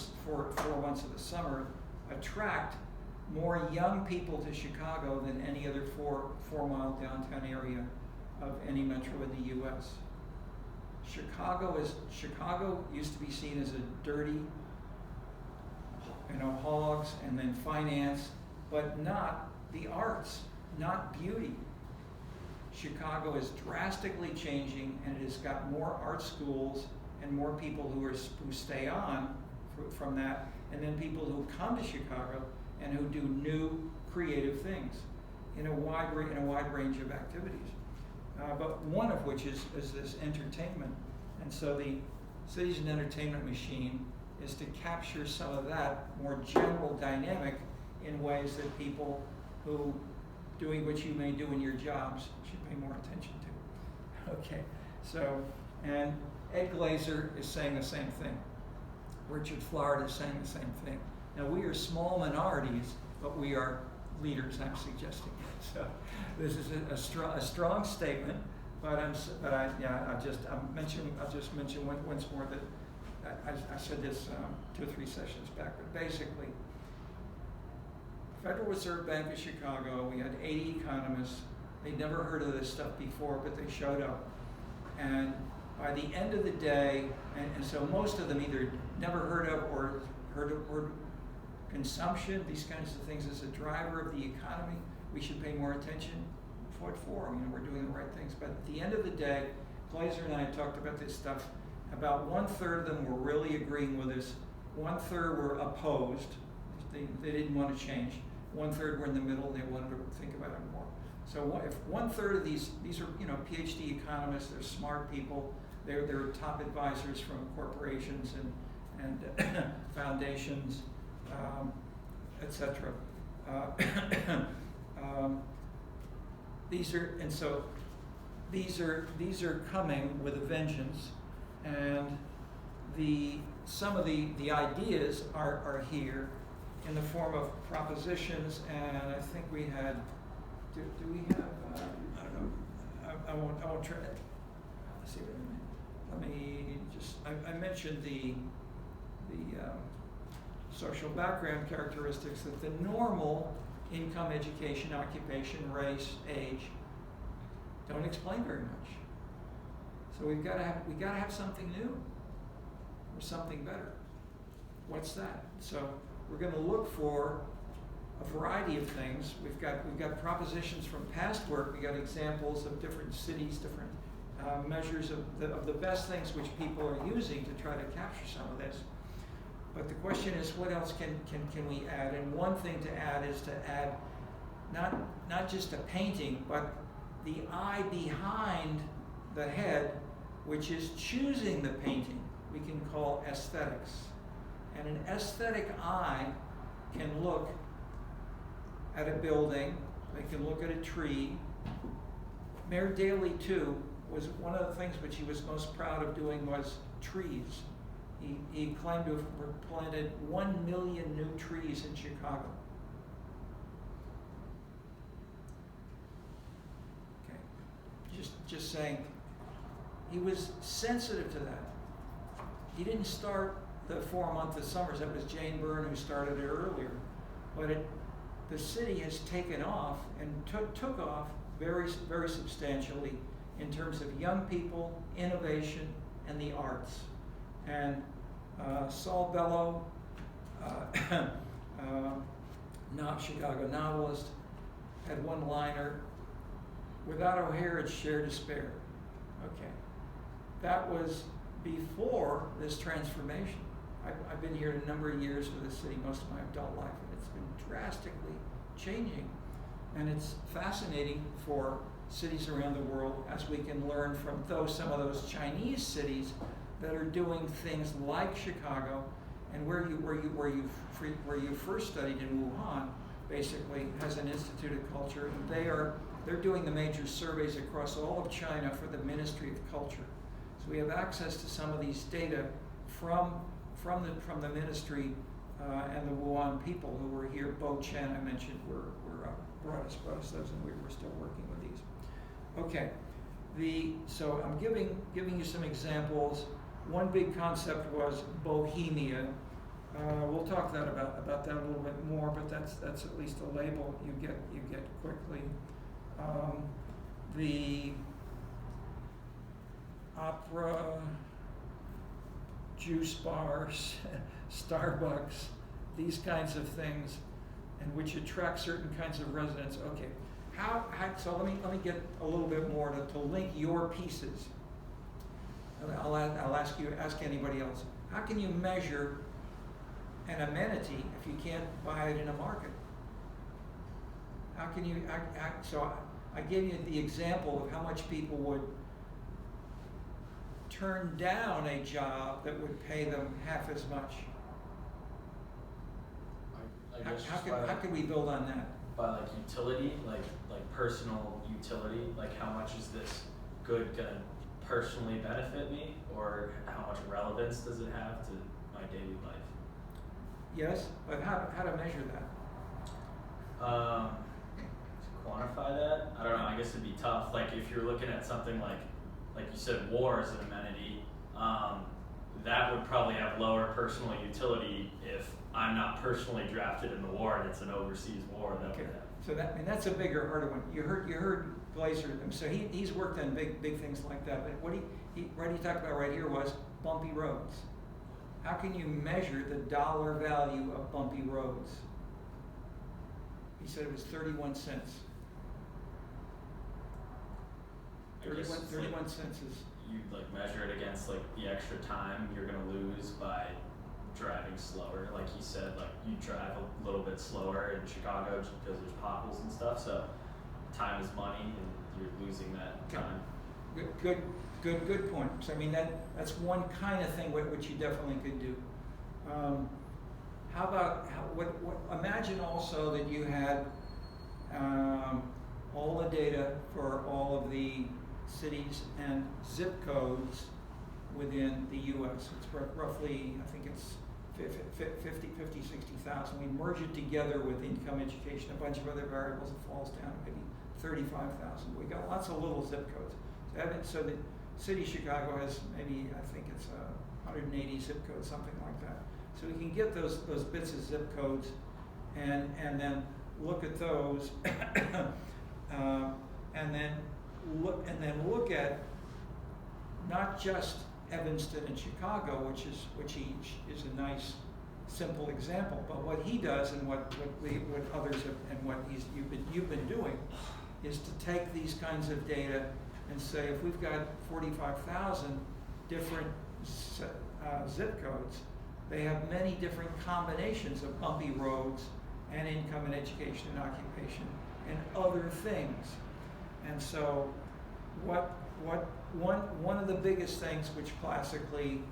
months of the summer attract more young people to Chicago than any other four-mile downtown area of any metro in the U.S. Chicago used to be seen as a dirty, hogs, and then finance, but not the arts, not beauty. Chicago is drastically changing, and it has got more art schools and more people who stay on from that, and then people who come to Chicago and who do new creative things in a wide range of activities. But one of which is this entertainment, and so the city's an entertainment machine is to capture some of that more general dynamic in ways that people who doing what you may do in your jobs should pay more attention to. Okay, so, and Ed Glazer is saying the same thing. Richard Florida is saying the same thing. Now, we are small minorities, but we are leaders, I'm suggesting. So this is a strong statement, but I'll just mention once more that I said this 2 or 3 sessions back, but basically, Federal Reserve Bank of Chicago, we had 80 economists. They'd never heard of this stuff before, but they showed up. And by the end of the day, and so most of them either never heard of or heard of consumption, these kinds of things as a driver of the economy, we should pay more attention. What for? We're doing the right things. But at the end of the day, Glazer and I talked about this stuff. About 1/3 of them were really agreeing with us. 1/3 were opposed. They didn't want to change. 1/3 were in the middle. They wanted to think about it more. So if 1/3 of these are PhD economists, they're smart people. They're top advisors from corporations and foundations, etc. These are coming with a vengeance, and some of the ideas are here in the form of propositions, and I think we had. Do we have? I don't know. I won't try. Let's see. Let me just. I mentioned the social background characteristics that the normal income, education, occupation, race, age don't explain very much. So we got to have something new or something better. What's that? So we're going to look for a variety of things. We've got propositions from past work. We got examples of different cities, different measures of the best things which people are using to try to capture some of this. But the question is, what else can we add? And one thing to add is to add not just a painting, but the eye behind the head, which is choosing the painting, we can call aesthetics. And an aesthetic eye can look at a building, they can look at a tree. Mayor Daley, too, was one of the things which he was most proud of doing was trees. He claimed to have planted 1 million new trees in Chicago. Okay, just saying, he was sensitive to that. He didn't start the 4 months of summers. That was Jane Byrne who started it earlier. But the city has taken off and took off very, very substantially in terms of young people, innovation, and the arts. And Saul Bellow, Chicago novelist, had one liner, "Without O'Hare, it's sheer despair." Okay, that was before this transformation. I've been here a number of years with the city, most of my adult life, and it's been drastically changing. And it's fascinating for cities around the world as we can learn from some of those Chinese cities that are doing things like Chicago, and where you first studied in Wuhan, basically has an Institute of Culture, and they're doing the major surveys across all of China for the Ministry of Culture. So we have access to some of these data from the ministry and the Wuhan people who were here. Bo Chen, I mentioned, brought us those, and we're still working with these. Okay, so I'm giving you some examples. One big concept was bohemia. We'll talk about that a little bit more, but that's at least a label you get quickly. The opera, juice bars, Starbucks, these kinds of things, and which attract certain kinds of residents. Okay, so let me get a little bit more to link your pieces. I'll ask anybody else. How can you measure an amenity if you can't buy it in a market? How can you? So I gave you the example of how much people would turn down a job that would pay them half as much. I guess How can we build on that? By like utility, like personal utility, like how much is this good gonna personally benefit me, or how much relevance does it have to my daily life? Yes, but how to measure that? To quantify that, I don't know. I guess it'd be tough. Like if you're looking at something like you said, war as an amenity, that would probably have lower personal utility if I'm not personally drafted in the war and it's an overseas war. Okay. So that's a bigger, harder one. You heard Glazer. So he's worked on big things like that. But what he talked about right here was bumpy roads. How can you measure the dollar value of bumpy roads? He said it was 31 cents. 31 cents is. You like measure it against like the extra time you're gonna lose by driving slower. Like he said, like you drive a little bit slower in Chicago just because there's potholes and stuff. So time is money, and you're losing that time. Good point. So I mean that's one kind of thing which you definitely could do. How about imagine also that you had all the data for all of the cities and zip codes within the U.S. It's roughly, I think it's 60,000. We merge it together with income, education, a bunch of other variables. It falls down to maybe 35,000. We got lots of little zip codes. So the city of Chicago has maybe, I think it's 180 zip codes, something like that. So we can get those bits of zip codes and then look at those and then look at not just Evanston and Chicago, which is a nice simple example, but what he does and what others have, and what you've been doing is to take these kinds of data and say, if we've got 45,000 different zip codes, they have many different combinations of bumpy roads and income and education and occupation and other things. And so one of the biggest things which classically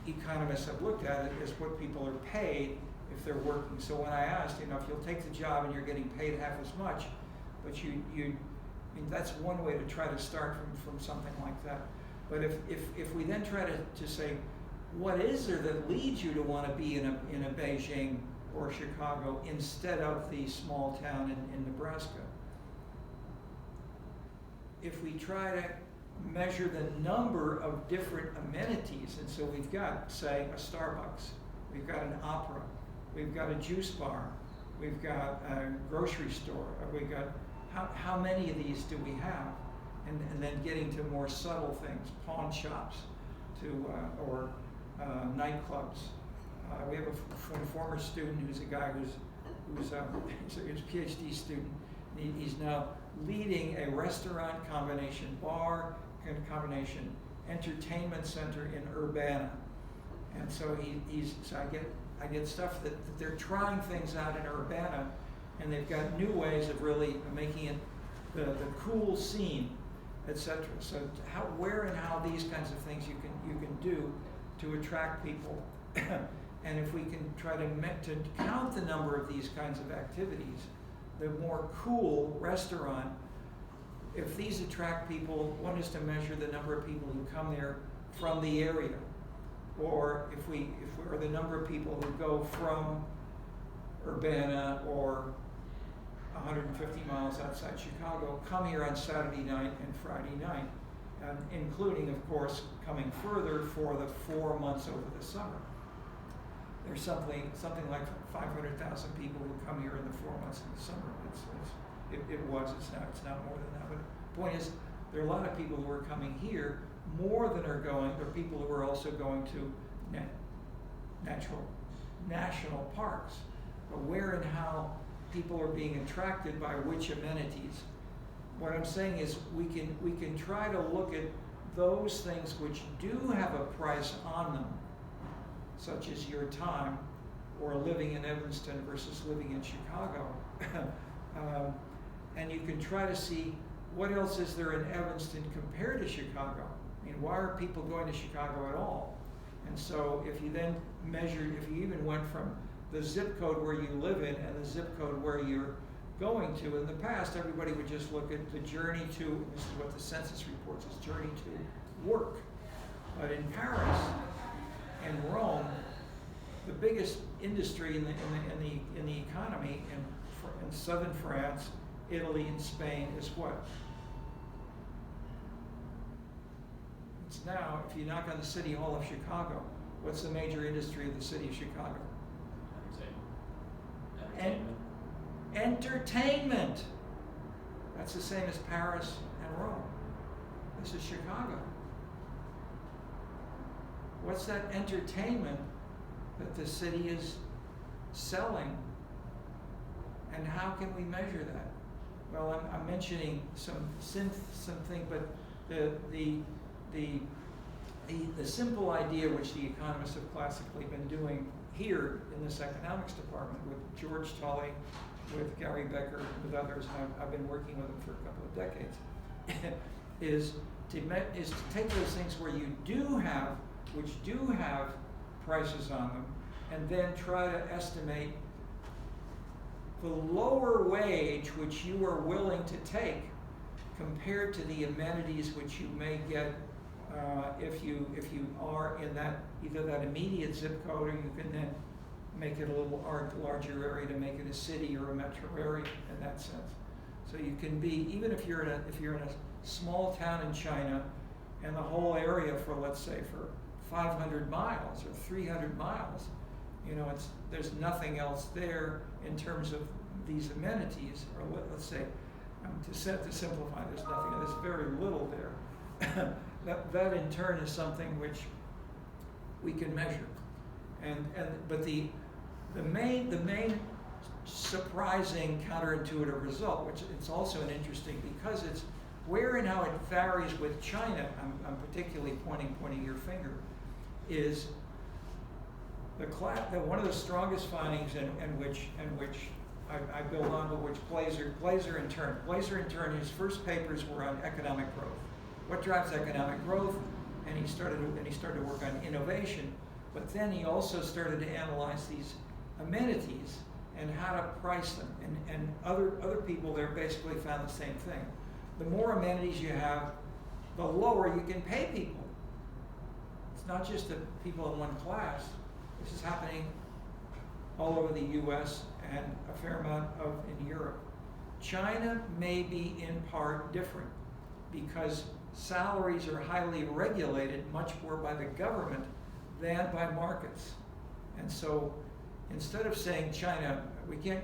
economists have looked at it is what people are paid if they're working. So when I asked, if you'll take the job and you're getting paid half as much, but I mean, that's one way to try to start from something like that. But if we then try to say, what is there that leads you to want to be in a Beijing or Chicago instead of the small town in Nebraska? If we try to measure the number of different amenities, and so we've got, say, a Starbucks, we've got an opera, we've got a juice bar, we've got a grocery store, we've got, how many of these do we have? And then getting to more subtle things, pawn shops, or nightclubs. We have a former student who's a guy who's a PhD student. He's now leading a restaurant combination bar combination entertainment center in Urbana, and so so I get stuff that they're trying things out in Urbana, and they've got new ways of really making it the cool scene, etc. So where and how these kinds of things you can do to attract people, and if we can try to count the number of these kinds of activities, the more cool restaurant. If these attract people, one is to measure the number of people who come there from the area, or if we're the number of people who go from Urbana or 150 miles outside Chicago, come here on Saturday night and Friday night, including, of course, coming further for the 4 months over the summer. There's something like 500,000 people who come here in the 4 months of the summer. It's not more than that. But the point is, there are a lot of people who are coming here more than are going. There are people who are also going to national parks. But where and how people are being attracted by which amenities. What I'm saying is we can try to look at those things which do have a price on them, such as your time, or living in Evanston versus living in Chicago. And you can try to see what else is there in Evanston compared to Chicago. I mean, why are people going to Chicago at all? And so if you then measured, if you even went from the zip code where you live in and the zip code where you're going to, in the past everybody would just look at the journey to, and this is what the census reports is, journey to work. But in Paris and Rome, the biggest industry in the economy in southern France, Italy, and Spain is what? It's now, if you knock on the City Hall of Chicago, what's the major industry of the city of Chicago? Entertainment. That's the same as Paris and Rome. This is Chicago. What's that entertainment that the city is selling, and how can we measure that? Well, I'm mentioning something, but the simple idea which the economists have classically been doing here in this economics department with George Tully, with Gary Becker, with others, and I've been working with them for a couple of decades, is to take those things where you which do have prices on them, and then try to estimate the lower wage which you are willing to take compared to the amenities which you may get if you are in either that immediate zip code, or you can then make it a little larger area to make it a city or a metro area in that sense. So you can be, even if you're in a small town in China, and the whole area for, let's say, for 500 miles or 300 miles, there's nothing else there in terms of these amenities, or let's say, to simplify, there's very little there. That in turn is something which we can measure. But the main surprising counterintuitive result, which it's also an interesting because it's where and how it varies with China. I'm particularly pointing your finger, is one of the strongest findings and which I build on, but which Glaser in turn, his first papers were on economic growth. What drives economic growth? And he started to work on innovation, but then he also started to analyze these amenities and how to price them. And other people there basically found the same thing. The more amenities you have, the lower you can pay people. It's not just the people in one class. This is happening all over the US and a fair amount in Europe. China may be in part different because salaries are highly regulated much more by the government than by markets. And so instead of saying China, we can't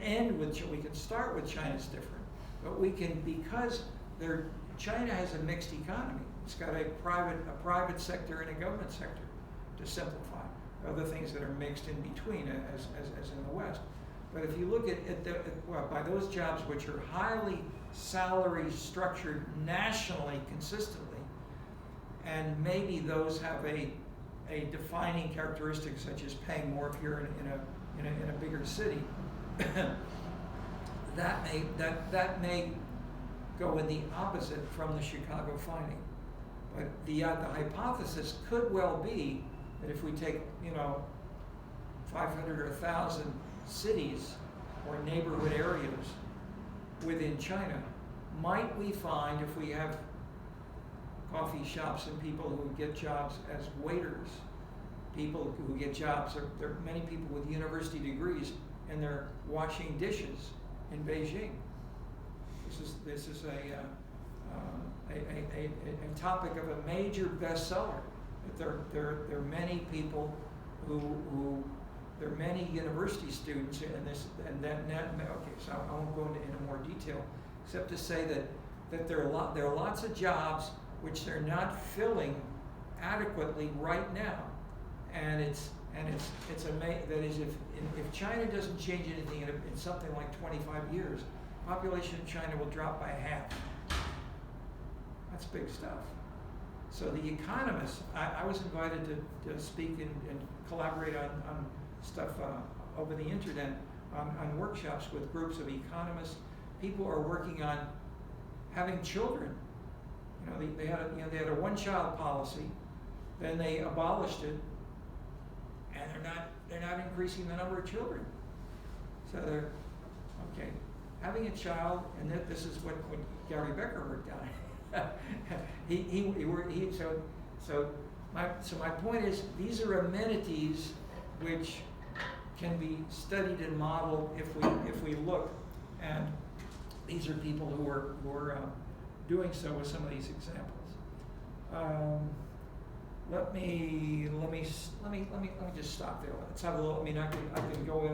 end with, we can start with China's different, but we can, because China has a mixed economy. It's got a private sector and a government sector, to simplify. Other things that are mixed in between, as in the West. But if you look by those jobs which are highly salary structured nationally consistently, and maybe those have a defining characteristic such as paying more if you're in a bigger city, that may go in the opposite from the Chicago finding. But the hypothesis could well be that if we take 500 or 1,000 cities or neighborhood areas within China, might we find, if we have coffee shops and people who get jobs as waiters, people who get jobs, there are many people with university degrees and they're washing dishes in Beijing. This is a topic of a major bestseller. There are many people who there are many university students okay, so I won't go into more detail, except to say that there are lots of jobs which they're not filling adequately right now, and it's amazing. That is, if China doesn't change anything in something like 25 years, the population of China will drop by half. That's big stuff. So The Economist, I was invited to speak and collaborate on stuff over the internet, on workshops with groups of economists. People are working on having children. They had a one-child policy, then they abolished it, and they're not increasing the number of children. So they're okay. Having a child, and this is what Gary Becker worked on. So my point is, these are amenities which can be studied and modeled if we look, and these are people who are doing so with some of these examples. Let me just stop there. Let's have a little. I mean, I can go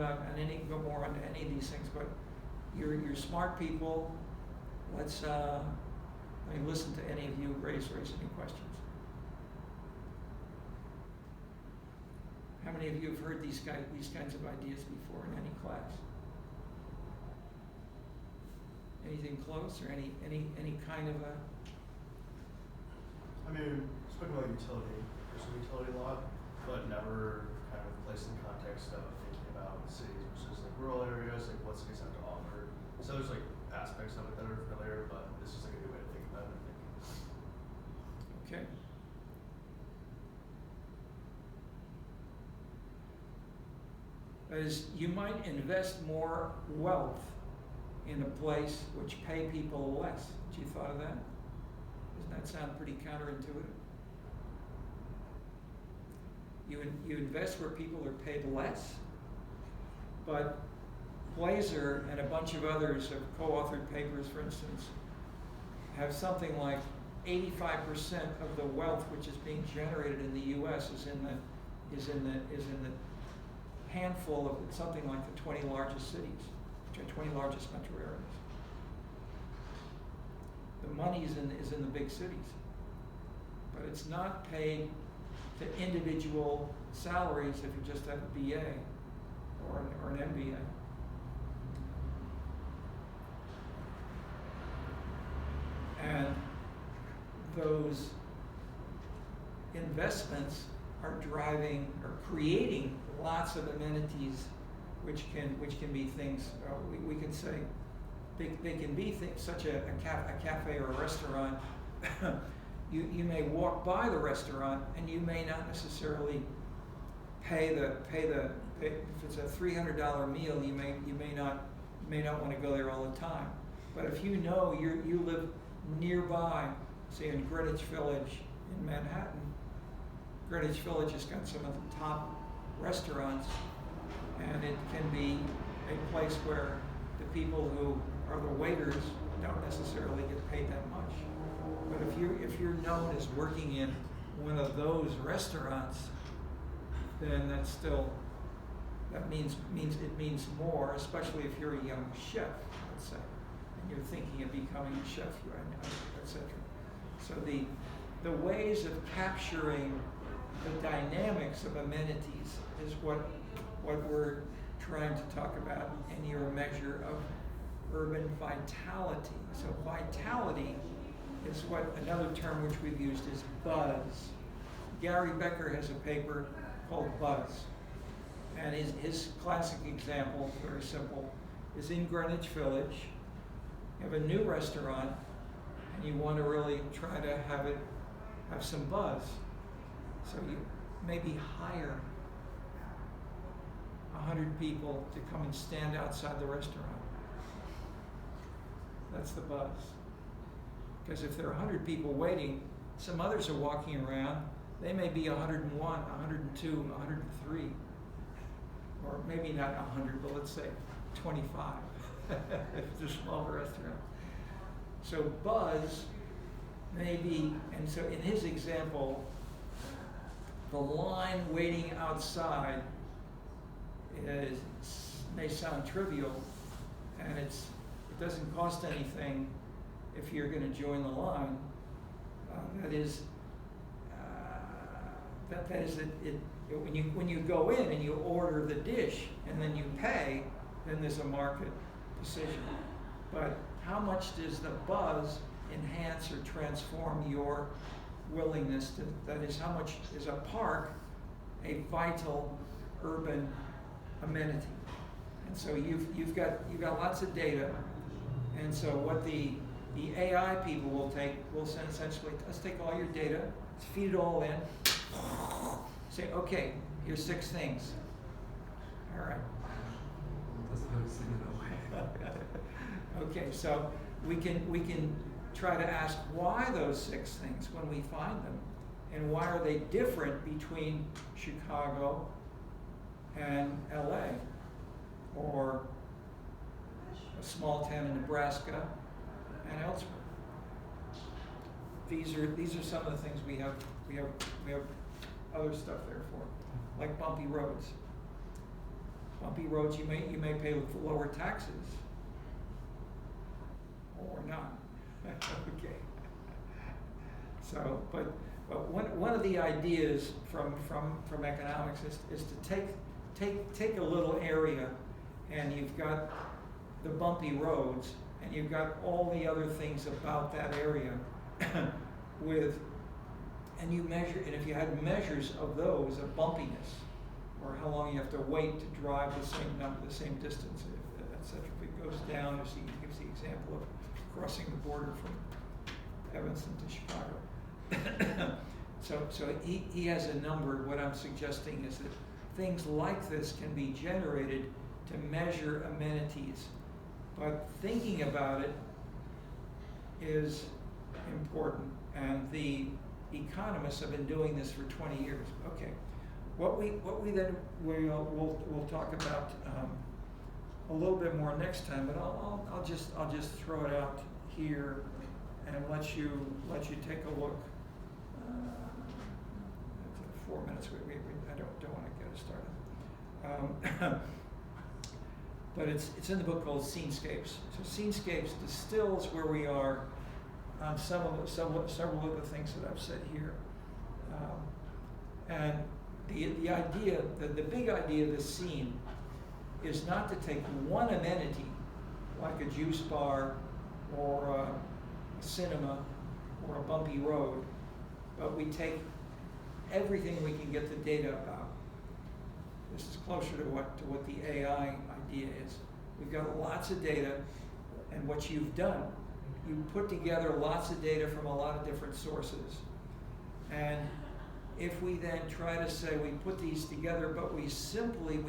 go more on any of these things, but you're smart people. Let me listen to any of you raise any questions. How many of you have heard these kinds of ideas before in any class? Anything close, or any kind of a? I mean, spoken about utility. There's some utility a lot, but never kind of placed in the context of thinking about cities versus like rural areas, like what cities have to offer. So there's like aspects of it that are familiar, but this is like a good way to think about it, I think. Okay. As you might invest more wealth in a place which pay people less. Have you thought of that? Doesn't that sound pretty counterintuitive? You invest where people are paid less, but Glaser and a bunch of others have co-authored papers, for instance, have something like 85% of the wealth which is being generated in the U.S. is in the handful of something like the 20 largest cities, which are 20 largest metro areas. The money is in the big cities, but it's not paid to individual salaries if you just have a BA or an MBA. And those investments are driving or creating lots of amenities, which can be things we can say they can be things such a cafe or a restaurant. You may walk by the restaurant and you may not necessarily pay if it's a $300 meal, you may not want to go there all the time. But if you know you live nearby, say in Greenwich Village in Manhattan, Greenwich Village has got some of the top restaurants, and it can be a place where the people who are the waiters don't necessarily get paid that much. But if you're known as working in one of those restaurants, then that means more, especially if you're a young chef, let's say, and you're thinking of becoming a chef, etc. So the ways of capturing the dynamics of amenities is what we're trying to talk about in your measure of urban vitality. So vitality is what another term which we've used is buzz. Gary Becker has a paper called Buzz. And his classic example, very simple, is in Greenwich Village. You have a new restaurant and you want to really try to have some buzz. So you maybe hire 100 people to come and stand outside the restaurant. That's the buzz. Because if there are 100 people waiting, some others are walking around. They may be 101, 102, 103. Or maybe not 100, but let's say 25 if it's a smaller restaurant. So buzz may be, and so in his example, the line waiting outside may sound trivial, and it doesn't cost anything if you're going to join the line. When you go in and you order the dish and then you pay, then there's a market decision. But how much does the buzz enhance or transform your willingness to, that is, how much is a park a vital urban amenity? And so you've got lots of data, and so what the AI people will essentially, let's take all your data, let's feed it all in, say, okay, here's 6 things. All right. That's very similar. Okay, so we can try to ask why those 6 things when we find them, and why are they different between Chicago and LA, or a small town in Nebraska and elsewhere. These are some of the things we have other stuff there for, like bumpy roads. Bumpy roads, you may pay lower taxes, or not. Okay. So, but one of the ideas from economics is to take a little area, and you've got the bumpy roads, and you've got all the other things about that area and you measure, and if you had measures of those, of bumpiness, or how long you have to wait to drive the same distance, etc. If it goes down, as he gives the example of crossing the border from Evanston to Chicago. So he has a number. What I'm suggesting is that things like this can be generated to measure amenities, but thinking about it is important. And the economists have been doing this for 20 years. Okay, what we then we'll talk about a little bit more next time, but I'll just throw it out here and let you take a look. 4 minutes. I don't want to get us started. But it's in the book called Scenescapes. So Scenescapes distills where we are on several of the things that I've said here. And the idea, the big idea of the scene is not to take one amenity, like a juice bar or a cinema or a bumpy road, but we take everything we can get the data about. This is closer to what the AI idea is. We've got lots of data, and what you've done, you put together lots of data from a lot of different sources. And if we then try to say we put these together, but we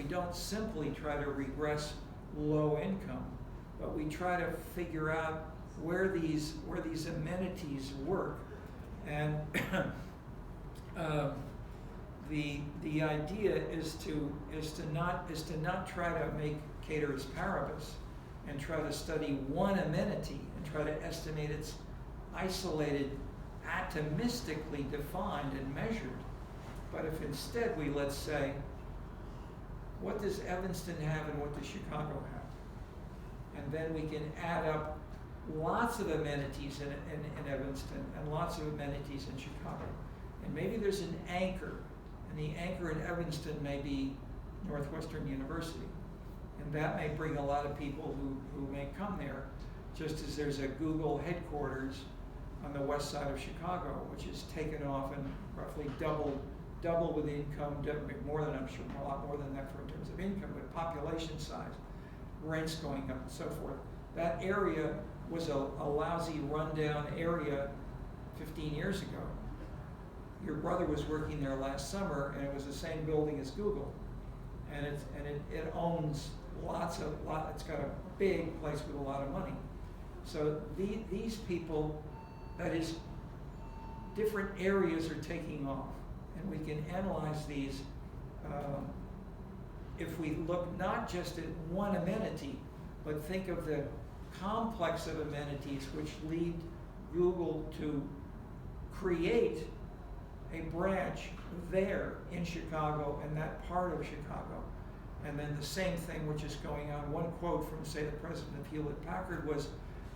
don't simply try to regress low income, but we try to figure out where these amenities work. And the idea is to not try to make ceteris paribus and try to study one amenity and try to estimate its isolated, atomistically defined and measured. But if instead we, let's say, what does Evanston have and what does Chicago have? And then we can add up lots of amenities in Evanston and lots of amenities in Chicago. And maybe there's an anchor, and the anchor in Evanston may be Northwestern University. And that may bring a lot of people who may come there, just as there's a Google headquarters on the west side of Chicago, which has taken off and roughly double with income, more than, I'm sure, a lot more than that in terms of income, but population size, rents going up and so forth. That area was a lousy, rundown area 15 years ago. Your brother was working there last summer, and it was the same building as Google, and it owns it's got a big place with a lot of money. So these people, that is, different areas are taking off, and we can analyze these if we look not just at one amenity, but think of the complex of amenities which lead Google to create a branch there in Chicago and that part of Chicago. And then the same thing which is going on. One quote from, say, the president of Hewlett-Packard was,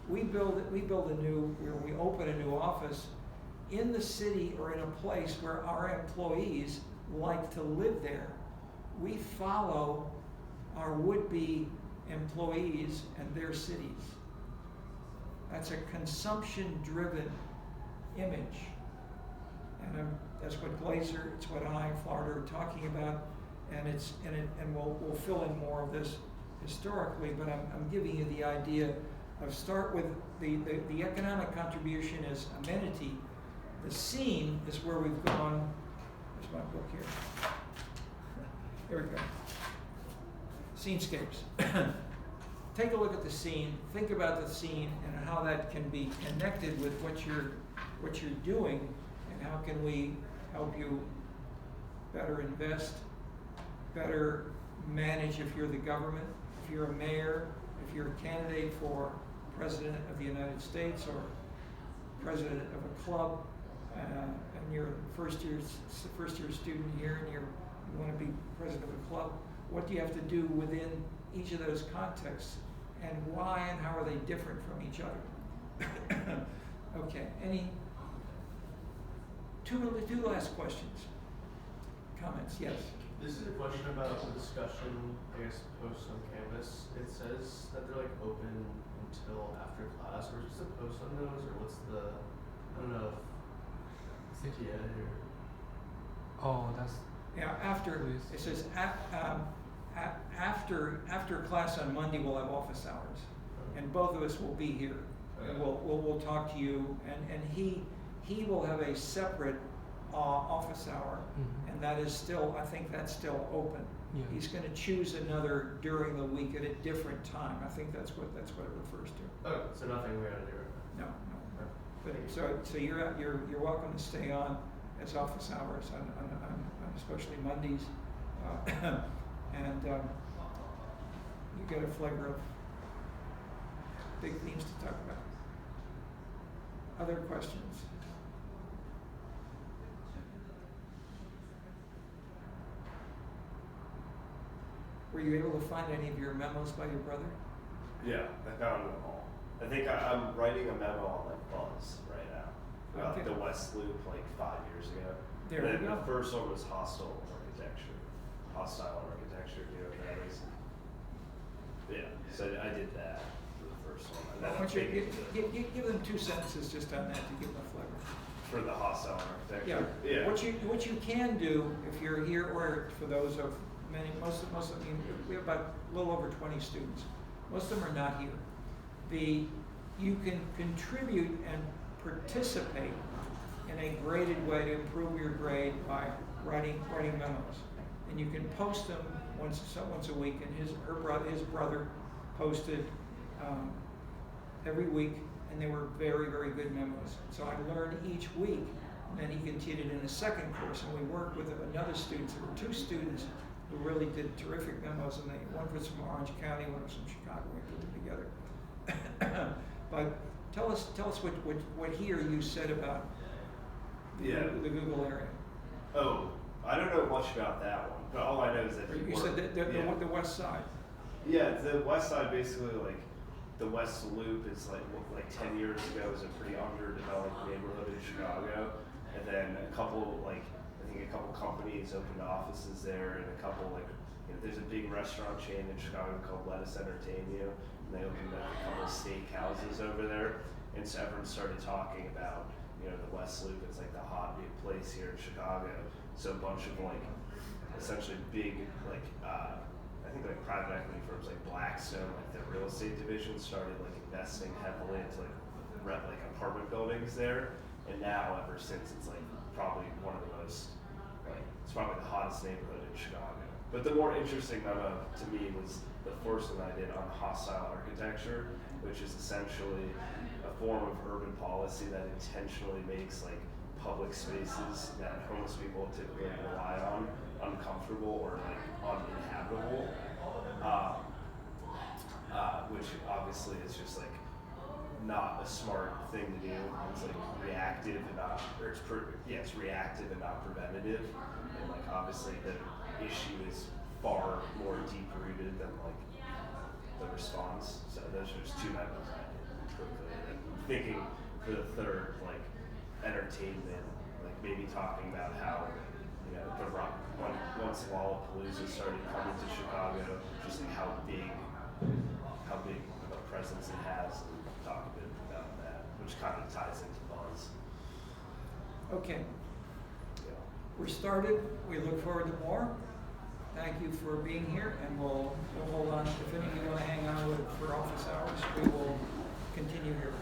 we open a new office in the city or in a place where our employees like to live there. We follow our would-be employees and their cities. That's a consumption-driven image. And that's what Glazer, it's what I and Florida are talking about, and we'll fill in more of this historically, but I'm giving you the idea of start with the economic contribution as amenity. The scene is where we've gone. There's my book here. There we go. Scenescapes. Take a look at the scene, think about the scene and how that can be connected with what you're doing, and how can we help you better invest, better manage if you're the government, if you're a mayor, if you're a candidate for president of the United States or president of a club, and you're a first year student here and you want to be president of a club. What do you have to do within each of those contexts, and why and how are they different from each other? Okay, two last questions. Comments, yes? This is a question about the discussion, I guess, posts on Canvas. It says that they're like open until after class. Are we supposed to post on those, or what's the, I don't know if TA or... Oh, that's... Yeah, after, it says after class on Monday we'll have office hours, and both of us will be here, and we'll talk to you, and he will have a separate office hour, and that is still, I think that's still open. Yeah. He's going to choose another during the week at a different time. I think that's what it refers to. Oh, so nothing we gotta do right now. No. But so you're welcome to stay on as office hours on especially Mondays, and you get a flavor of big themes to talk about. Other questions? Were you able to find any of your memos by your brother? Yeah, I found them all. I think I'm writing a memo on like Buzz right now about Okay. the West Loop like 5 years ago. There then we go. the first one was hostile architecture. Hostile architecture, do you know what that is? Yeah, so I did that for the first one. And then Why I'm don't you taking give them 2 sentences just on that to give them a flavor. for the hostile Yeah. architecture. What you can do if you're here, or for those of most of you, we have about a little over 20 students. Most of them are not here. You can contribute and participate in a graded way to improve your grade by writing memos, and you can post them once a week. And his brother posted every week, and they were very, very good memos. So I learned each week, and then he continued in a second course, and we worked with another student. There were 2 students who really did terrific memos, and one was from Orange County, one was from Chicago. We put them together. But tell us what he or you said about the Google area. Oh, I don't know much about that one, but all I know is that You said the west side. Yeah, the west side basically, like, the West Loop is like 10 years ago was a pretty underdeveloped neighborhood in Chicago, and then I think a couple companies opened offices there, and a couple there's a big restaurant chain in Chicago called Lettuce Entertain You, and they opened a couple of steak houses over there, and so everyone started talking about the West Loop is like the hot new place here in Chicago. So a bunch of essentially big I think private equity firms like Blackstone, their real estate division, started investing heavily into apartment buildings there, and now ever since it's probably one of the most it's probably the hottest neighborhood in Chicago. But the more interesting memo to me was the first one I did on hostile architecture, which is essentially a form of urban policy that intentionally makes public spaces that homeless people typically rely on uncomfortable or uninhabitable, which obviously is just not a smart thing to do. It's reactive and not, it's reactive and not preventative, and obviously the issue is far more deep rooted than the response. So those are just 2 memos I did quickly. And I'm thinking for the third, entertainment, maybe talking about how once Lollapalooza started coming to Chicago, just how big of a presence it has, and talk a bit about that, which kind of ties into Buzz. Okay, Yeah. we're started. We look forward to more. Thank you for being here, and we'll hold on. If any of you want to hang on for office hours, we will continue here.